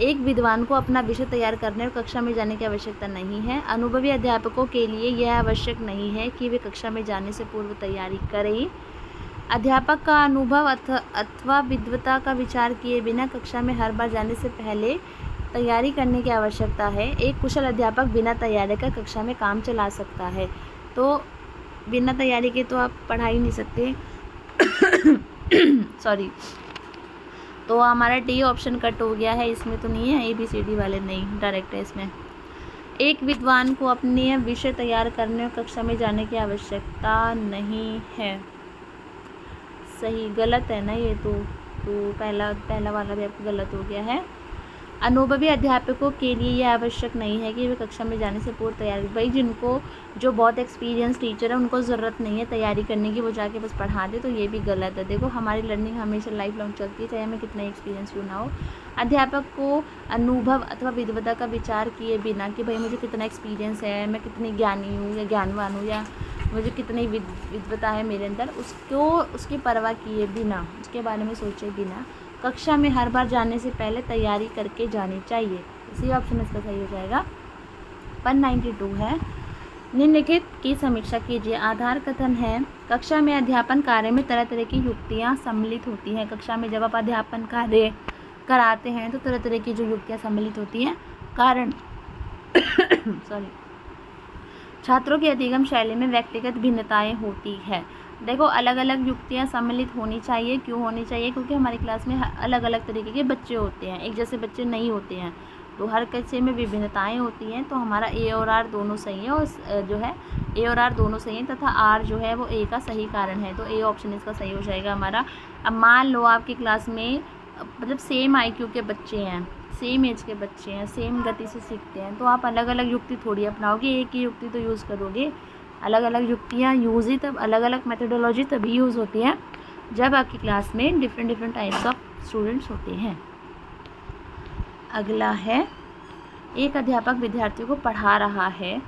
एक विद्वान को अपना विषय तैयार करने और कक्षा में जाने की आवश्यकता नहीं है। अनुभवी अध्यापकों के लिए यह आवश्यक नहीं है कि वे कक्षा में जाने से पूर्व तैयारी करें। अध्यापक का अनुभव अथवा विद्वता का विचार किए बिना कक्षा में हर बार जाने से पहले तैयारी करने की आवश्यकता है। एक कुशल अध्यापक बिना तैयारी का कक्षा में काम चला सकता है। तो बिना तैयारी के तो आप पढ़ा ही नहीं सकते। सॉरी। तो हमारा डी ऑप्शन कट हो गया है, इसमें तो नहीं है, ABCD वाले नहीं, डायरेक्ट है इसमें। एक विद्वान को अपने विषय तैयार करने और कक्षा में जाने की आवश्यकता नहीं है। सही, गलत है ना ये तो पहला वाला भी आपको गलत हो गया है। अनुभवी अध्यापकों के लिए यह आवश्यक नहीं है कि वे कक्षा में जाने से पूर्व तैयारी, भाई जिनको जो बहुत एक्सपीरियंस टीचर है उनको ज़रूरत नहीं है तैयारी करने की, वो जाके बस पढ़ा दे, तो ये भी गलत है। देखो हमारी लर्निंग हमेशा लाइफ लॉन्ग चलती है, चाहे हमें कितना एक्सपीरियंस क्यों ना हो। अध्यापक को अनुभव अथवा विद्वता का विचार किए बिना कि भाई मुझे कितना एक्सपीरियंस है, मैं कितनी ज्ञानी हूँ या ज्ञानवान हूँ, या मुझे कितनी विद्वता है मेरे अंदर, उसकी परवाह किए बिना, उसके बारे में सोचे बिना कक्षा में हर बार जाने से पहले तैयारी करके जानी चाहिए। इसी ऑप्शन इसका सही हो जाएगा। 192 है, निम्नलिखित की समीक्षा कीजिए। आधार कथन है, कक्षा में अध्यापन कार्य में तरह तरह की युक्तियाँ सम्मिलित होती हैं। कक्षा में जब आप अध्यापन कार्य कराते हैं तो तरह तरह की जो युक्तियाँ सम्मिलित होती हैं। कारण सॉरी, छात्रों की अधिगम शैली में व्यक्तिगत भिन्नताएं होती है। देखो अलग अलग युक्तियाँ सम्मिलित होनी चाहिए। क्यों होनी चाहिए? क्योंकि हमारी क्लास में अलग अलग तरीके के बच्चे होते हैं, एक जैसे बच्चे नहीं होते हैं, तो हर कक्षा में विभिन्नताएं होती हैं। तो हमारा A और R दोनों सही है, और जो है A और R दोनों सही है, तथा R जो है वो A का सही कारण है, तो A ऑप्शन इसका सही हो जाएगा हमारा। अब मान लो आपकी क्लास में मतलब सेम IQ के बच्चे हैं, सेम एज के बच्चे हैं, सेम गति से सीखते हैं, तो आप अलग अलग युक्ति थोड़ी अपनाओगे, एक ही युक्ति तो यूज़ करोगे। अलग अलग युक्तियाँ यूज़ ही तब, अलग अलग मेथोडोलॉजी तभी यूज़ होती है जब आपकी क्लास में डिफरेंट टाइप्स ऑफ स्टूडेंट्स होते हैं। अगला है, एक अध्यापक विद्यार्थियों को पढ़ा रहा है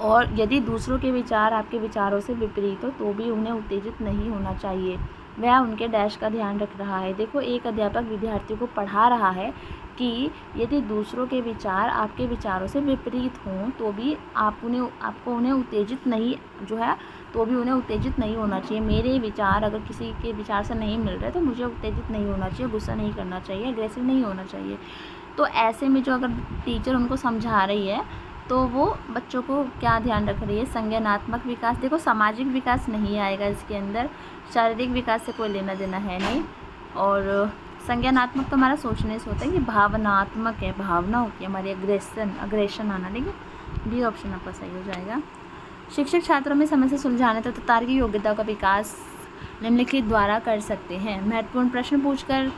और यदि दूसरों के विचार आपके विचारों से विपरीत हो तो भी उन्हें उत्तेजित नहीं होना चाहिए, वह उनके डैश का ध्यान रख रहा है। देखो एक अध्यापक विद्यार्थियों को पढ़ा रहा है कि यदि दूसरों के विचार आपके विचारों से विपरीत हों तो भी आपको उन्हें उत्तेजित नहीं होना चाहिए। मेरे विचार अगर किसी के विचार से नहीं मिल रहे तो मुझे उत्तेजित नहीं होना चाहिए, गुस्सा नहीं करना चाहिए, एग्रेसिव नहीं होना चाहिए। तो ऐसे में जो अगर टीचर उनको समझा रही है तो वो बच्चों को क्या ध्यान रख रही है? संज्ञानात्मक विकास। देखो सामाजिक विकास नहीं आएगा इसके अंदर, शारीरिक विकास से कोई लेना देना है नहीं। और संज्ञानात्मक तो हमारा सोचने से होता है, कि भावनात्मक है, भावना होती है हमारी, अग्रेशन आना। ठीक है, डी ऑप्शन आपका सही हो जाएगा। शिक्षक छात्रों में समस्या सुलझाने तथा तार्किक योग्यता का विकास निम्नलिखित द्वारा कर सकते हैं। महत्वपूर्ण प्रश्न पूछकर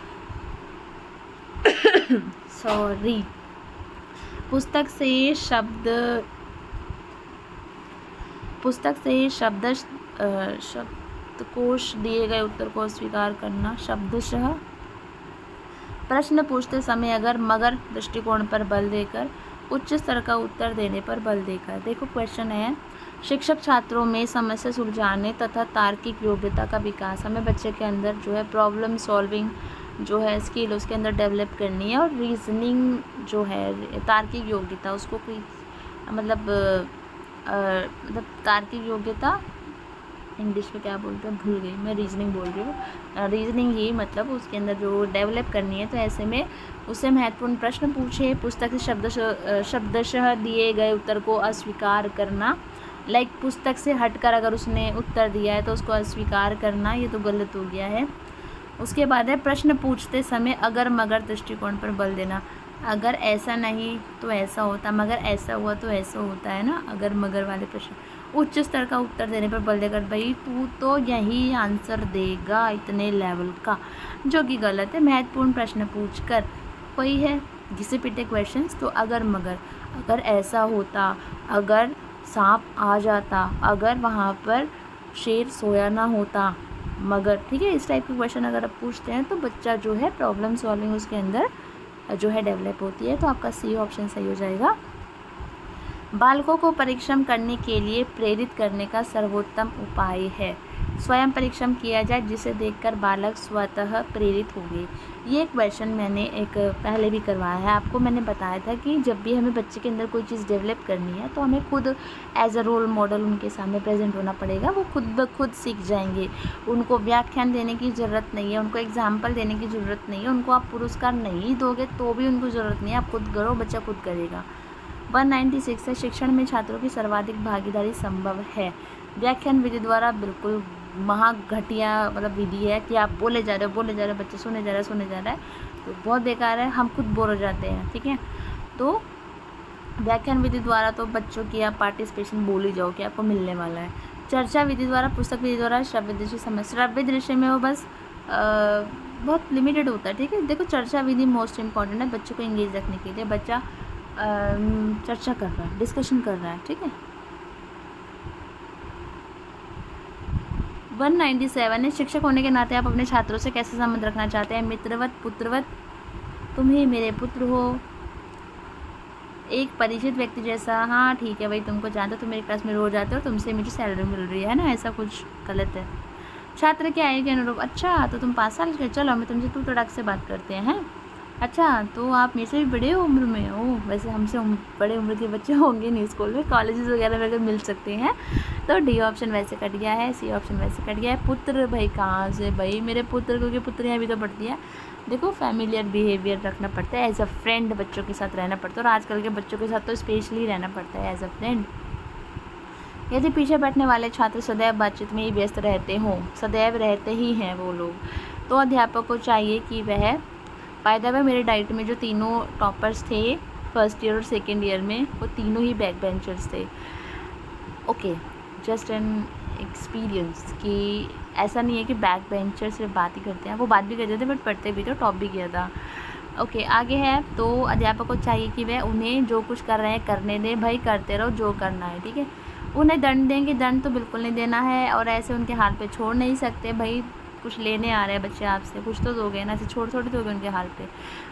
सॉरी, पुस्तक से शब्दकोश दिए गए उत्तर को स्वीकार करना। शब्दशः प्रश्न पूछते समय अगर मगर दृष्टिकोण पर बल देकर, उच्च स्तर का उत्तर देने पर बल देकर। देखो क्वेश्चन है, शिक्षक छात्रों में समस्या सुलझाने तथा तार्किक योग्यता का विकास, हमें बच्चे के अंदर जो है प्रॉब्लम सॉल्विंग जो है स्किल उसके अंदर डेवलप करनी है, और रीजनिंग जो है तार्किक योग्यता उसको कोई मतलब तार्किक योग्यता इंग्लिश में क्या बोलते हैं भूल गई मैं, रीजनिंग बोल रही हूँ, रीजनिंग ही मतलब उसके अंदर जो डेवलप करनी है। तो ऐसे में उससे महत्वपूर्ण प्रश्न पूछे, पुस्तक से शब्दशः दिए गए उत्तर को अस्वीकार करना। लाइक पुस्तक से हटकर अगर उसने उत्तर दिया है तो उसको अस्वीकार करना, ये तो गलत हो गया है। उसके बाद है प्रश्न पूछते समय अगर मगर दृष्टिकोण पर बल देना। अगर ऐसा नहीं तो ऐसा होता, मगर ऐसा हुआ तो ऐसा होता है ना, अगर मगर वाले प्रश्न। उच्च स्तर का उत्तर देने पर बल देकर, भाई तू तो यही आंसर देगा इतने लेवल का, जो कि गलत है। महत्वपूर्ण प्रश्न पूछकर, कोई है घिसे पिटे क्वेश्चंस, तो अगर मगर, अगर ऐसा होता, अगर सांप आ जाता, अगर वहाँ पर शेर सोया ना होता, मगर। ठीक है, इस टाइप के क्वेश्चन अगर आप पूछते हैं तो बच्चा जो है प्रॉब्लम सॉल्विंग उसके अंदर जो है डेवलप होती है। तो आपका सी ऑप्शन सही हो जाएगा। बालकों को परिश्रम करने के लिए प्रेरित करने का सर्वोत्तम उपाय है स्वयं परिश्रम किया जाए, जिसे देखकर बालक स्वतः प्रेरित होंगे। ये क्वेश्चन मैंने एक पहले भी करवाया है आपको। मैंने बताया था कि जब भी हमें बच्चे के अंदर कोई चीज़ डेवलप करनी है तो हमें खुद एज अ रोल मॉडल उनके सामने प्रेजेंट होना पड़ेगा। वो खुद ब खुद सीख जाएंगे, उनको व्याख्यान देने की ज़रूरत नहीं है, उनको एग्जाम्पल देने की ज़रूरत नहीं है, उनको आप पुरस्कार नहीं दोगे तो भी उनको ज़रूरत नहीं है, आप खुद करो, बच्चा खुद करेगा। 196 है, शिक्षण में छात्रों की सर्वाधिक भागीदारी संभव है। व्याख्यान विधि द्वारा बिल्कुल महा घटिया मतलब विधि है कि आप बोले जा रहे हो, बच्चे सुने जा रहे हैं, तो बहुत बेकार है, हम खुद बोर हो जाते हैं। ठीक है, तो व्याख्यान विधि द्वारा तो बच्चों की आप पार्टिसिपेशन बोल ही जाओ कि आपको मिलने वाला है। चर्चा विधि द्वारा, पुस्तक विधि द्वारा, श्रव्य दृश्य समझ। श्रव्य दृश्य में वो बस बहुत लिमिटेड होता है। ठीक है, देखो चर्चा विधि मोस्ट इंपॉर्टेंट है बच्चों को इंगेज रखने के लिए। बच्चा चर्चा कर रहा है, डिस्कशन कर रहा है। ठीक है, 197 है, शिक्षक होने के नाते आप अपने छात्रों से कैसे संबंध रखना चाहते हैं? मित्रवत, पुत्रवत, तुम ही मेरे पुत्र हो, एक परिचित व्यक्ति जैसा। हाँ ठीक है भाई, तुमको जानते हो, तुम मेरे क्लास में रोज आते हो, तुमसे मुझे सैलरी मिल रही है ना, ऐसा कुछ गलत है। छात्र के आयु के अनुरूप, अच्छा तो तुम 5 साल के, चलो हमें तुमसे तू तड़ाक से बात करते हैं। अच्छा तो आप मेरे से भी बड़े हो उम्र में हो, वैसे हमसे बड़े उम्र के बच्चे होंगे नहीं स्कूल में, कॉलेजेस वगैरह में अगर मिल सकते हैं। तो डी ऑप्शन वैसे कट गया है, सी ऑप्शन वैसे कट गया है। पुत्र भाई कहाँ से भाई, मेरे पुत्र, क्योंकि पुत्रियाँ भी तो पढ़ती है। देखो फैमिलियर बिहेवियर रखना पड़ता है, एज अ फ्रेंड बच्चों के साथ रहना पड़ता है, और आजकल के बच्चों के साथ तो स्पेशली रहना पड़ता है एज अ फ्रेंड। यदि पीछे बैठने वाले छात्र सदैव बातचीत में ही व्यस्त रहते हों, सदैव रहते ही हैं वो लोग, तो अध्यापक को चाहिए कि वह, बाय द वे मेरे डाइट में जो तीनों टॉपर्स थे फर्स्ट ईयर और सेकेंड ईयर में, वो तीनों ही बैक बेंचर्स थे। ओके, जस्ट एन एक्सपीरियंस कि ऐसा नहीं है कि बैक बेंचर सिर्फ बात ही करते हैं, वो बात भी करते थे बट पढ़ते भी तो टॉप भी किया था। ओके, आगे है, तो अध्यापक को चाहिए कि वह उन्हें जो कुछ कर रहे हैं करने दें, भाई करते रहो जो करना है। ठीक है, उन्हें दंड देंगे, दंड तो बिल्कुल नहीं देना है, और ऐसे उनके हाल पे छोड़ नहीं सकते। भाई कुछ लेने आ रहे हैं बच्चे आपसे, कुछ तो दोगे ना, ऐसे छोड़ थोड़ी दोगे उनके हाल पे।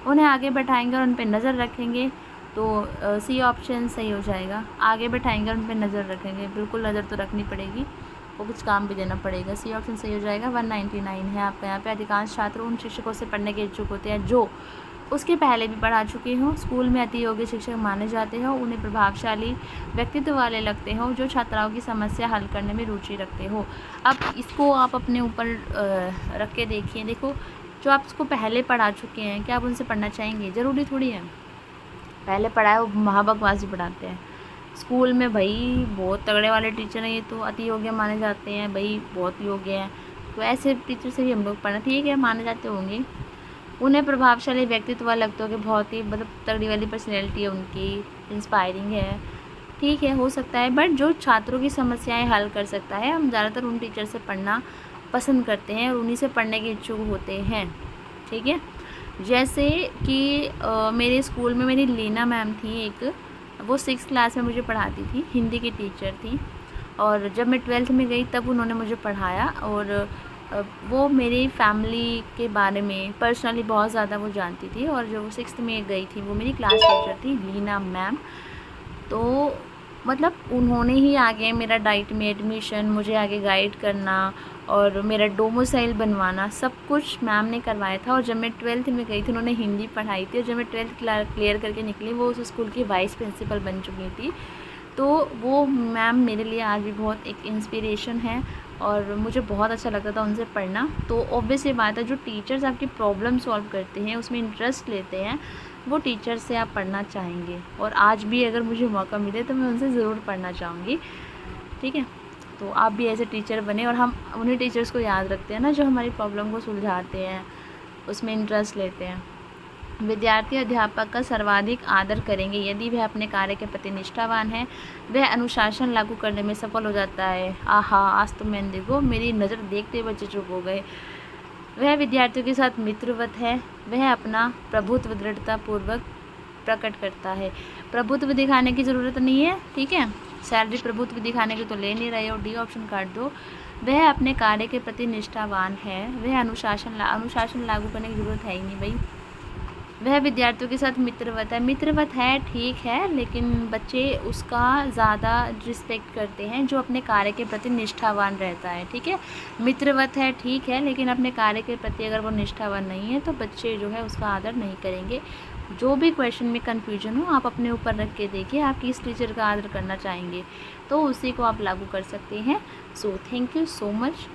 उन्हें आगे बैठाएंगे और उन पर नज़र रखेंगे, तो सी ऑप्शन सही हो जाएगा। आगे बैठाएंगे और उन पर नज़र रखेंगे, बिल्कुल नज़र तो रखनी पड़ेगी, वो कुछ काम भी देना पड़ेगा, सी ऑप्शन सही हो जाएगा। 199 है आपका यहाँ पे। अधिकांश छात्र उन शिक्षकों से पढ़ने के इच्छुक होते हैं जो उसके पहले भी पढ़ा चुके हों, स्कूल में अति योग्य शिक्षक माने जाते हों, उन्हें प्रभावशाली व्यक्तित्व वाले लगते हों, जो छात्राओं की समस्या हल करने में रुचि रखते हो। अब इसको आप अपने ऊपर रख के देखिए। देखो जो आप इसको पहले पढ़ा चुके हैं, क्या आप उनसे पढ़ना चाहेंगे? ज़रूरी थोड़ी है, पहले पढ़ाए वो महाबकवास ही पढ़ाते हैं। स्कूल में भाई बहुत तगड़े वाले टीचर हैं, ये तो अति योग्य माने जाते हैं, भाई बहुत योग्य हैं, तो ऐसे टीचर से भी हम लोग पढ़ना, ठीक है माने जाते होंगे। उन्हें प्रभावशाली व्यक्तित्व लगता है कि बहुत ही मतलब तगड़ी वाली पर्सनैलिटी है उनकी, इंस्पायरिंग है, ठीक है हो सकता है, बट जो छात्रों की समस्याएं हल कर सकता है, हम ज़्यादातर उन टीचर से पढ़ना पसंद करते हैं और उन्हीं से पढ़ने के इच्छुक होते हैं। ठीक है, जैसे कि मेरे स्कूल में मेरी लीना मैम थी एक, वो 6th क्लास में मुझे पढ़ाती थी, हिंदी की टीचर थी, और जब मैं 12th में गई तब उन्होंने मुझे पढ़ाया, और वो मेरी फैमिली के बारे में पर्सनली बहुत ज़्यादा वो जानती थी, और जब वो 6th में गई थी वो मेरी क्लास टीचर थी लीना मैम। तो मतलब उन्होंने ही आगे मेरा डाइट में एडमिशन, मुझे आगे गाइड करना और मेरा डोमिसाइल बनवाना सब कुछ मैम ने करवाया था। और जब मैं 12th में गई थी उन्होंने हिंदी पढ़ाई थी, और जब मैं 12th क्लियर करके निकली वो उस स्कूल की वाइस प्रिंसिपल बन चुकी थी। तो वो मैम मेरे लिए आज भी बहुत एक इंस्पिरेशन है, और मुझे बहुत अच्छा लगता था उनसे पढ़ना। तो ऑब्वियस ये बात है, जो टीचर्स आपकी प्रॉब्लम सॉल्व करते हैं, उसमें इंटरेस्ट लेते हैं, वो टीचर से आप पढ़ना चाहेंगे। और आज भी अगर मुझे मौका मिले तो मैं उनसे ज़रूर पढ़ना चाहूँगी। ठीक है, तो आप भी ऐसे टीचर बने, और हम उन्हीं टीचर्स को याद रखते हैं ना जो हमारी प्रॉब्लम को सुलझाते हैं, उसमें इंटरेस्ट लेते हैं। विद्यार्थी अध्यापक का सर्वाधिक आदर करेंगे यदि वह अपने कार्य के प्रति निष्ठावान है, वह अनुशासन लागू करने में सफल हो जाता है। आहा, आज तो मैंने देखो मेरी नज़र देखते बच्चे चुप हो गए। वह विद्यार्थियों के साथ मित्रवत है, वह अपना प्रभुत्व दृढ़ता पूर्वक प्रकट करता है। प्रभुत्व दिखाने की ज़रूरत नहीं है, ठीक है, सैलरी प्रभुत्व दिखाने की तो ले नहीं रहे हो, डी ऑप्शन काट दो। वह अपने कार्य के प्रति निष्ठावान है, वह अनुशासन लागू करने की ज़रूरत है ही नहीं भाई। वह विद्यार्थियों के साथ मित्रवत है ठीक है, लेकिन बच्चे उसका ज़्यादा रिस्पेक्ट करते हैं जो अपने कार्य के प्रति निष्ठावान रहता है। ठीक है, मित्रवत है ठीक है, लेकिन अपने कार्य के प्रति अगर वो निष्ठावान नहीं है तो बच्चे जो है उसका आदर नहीं करेंगे। जो भी क्वेश्चन में कन्फ्यूजन हो आप अपने ऊपर रख के देखिए, आप किस टीचर का आदर करना चाहेंगे, तो उसी को आप लागू कर सकते हैं। So thank you so much.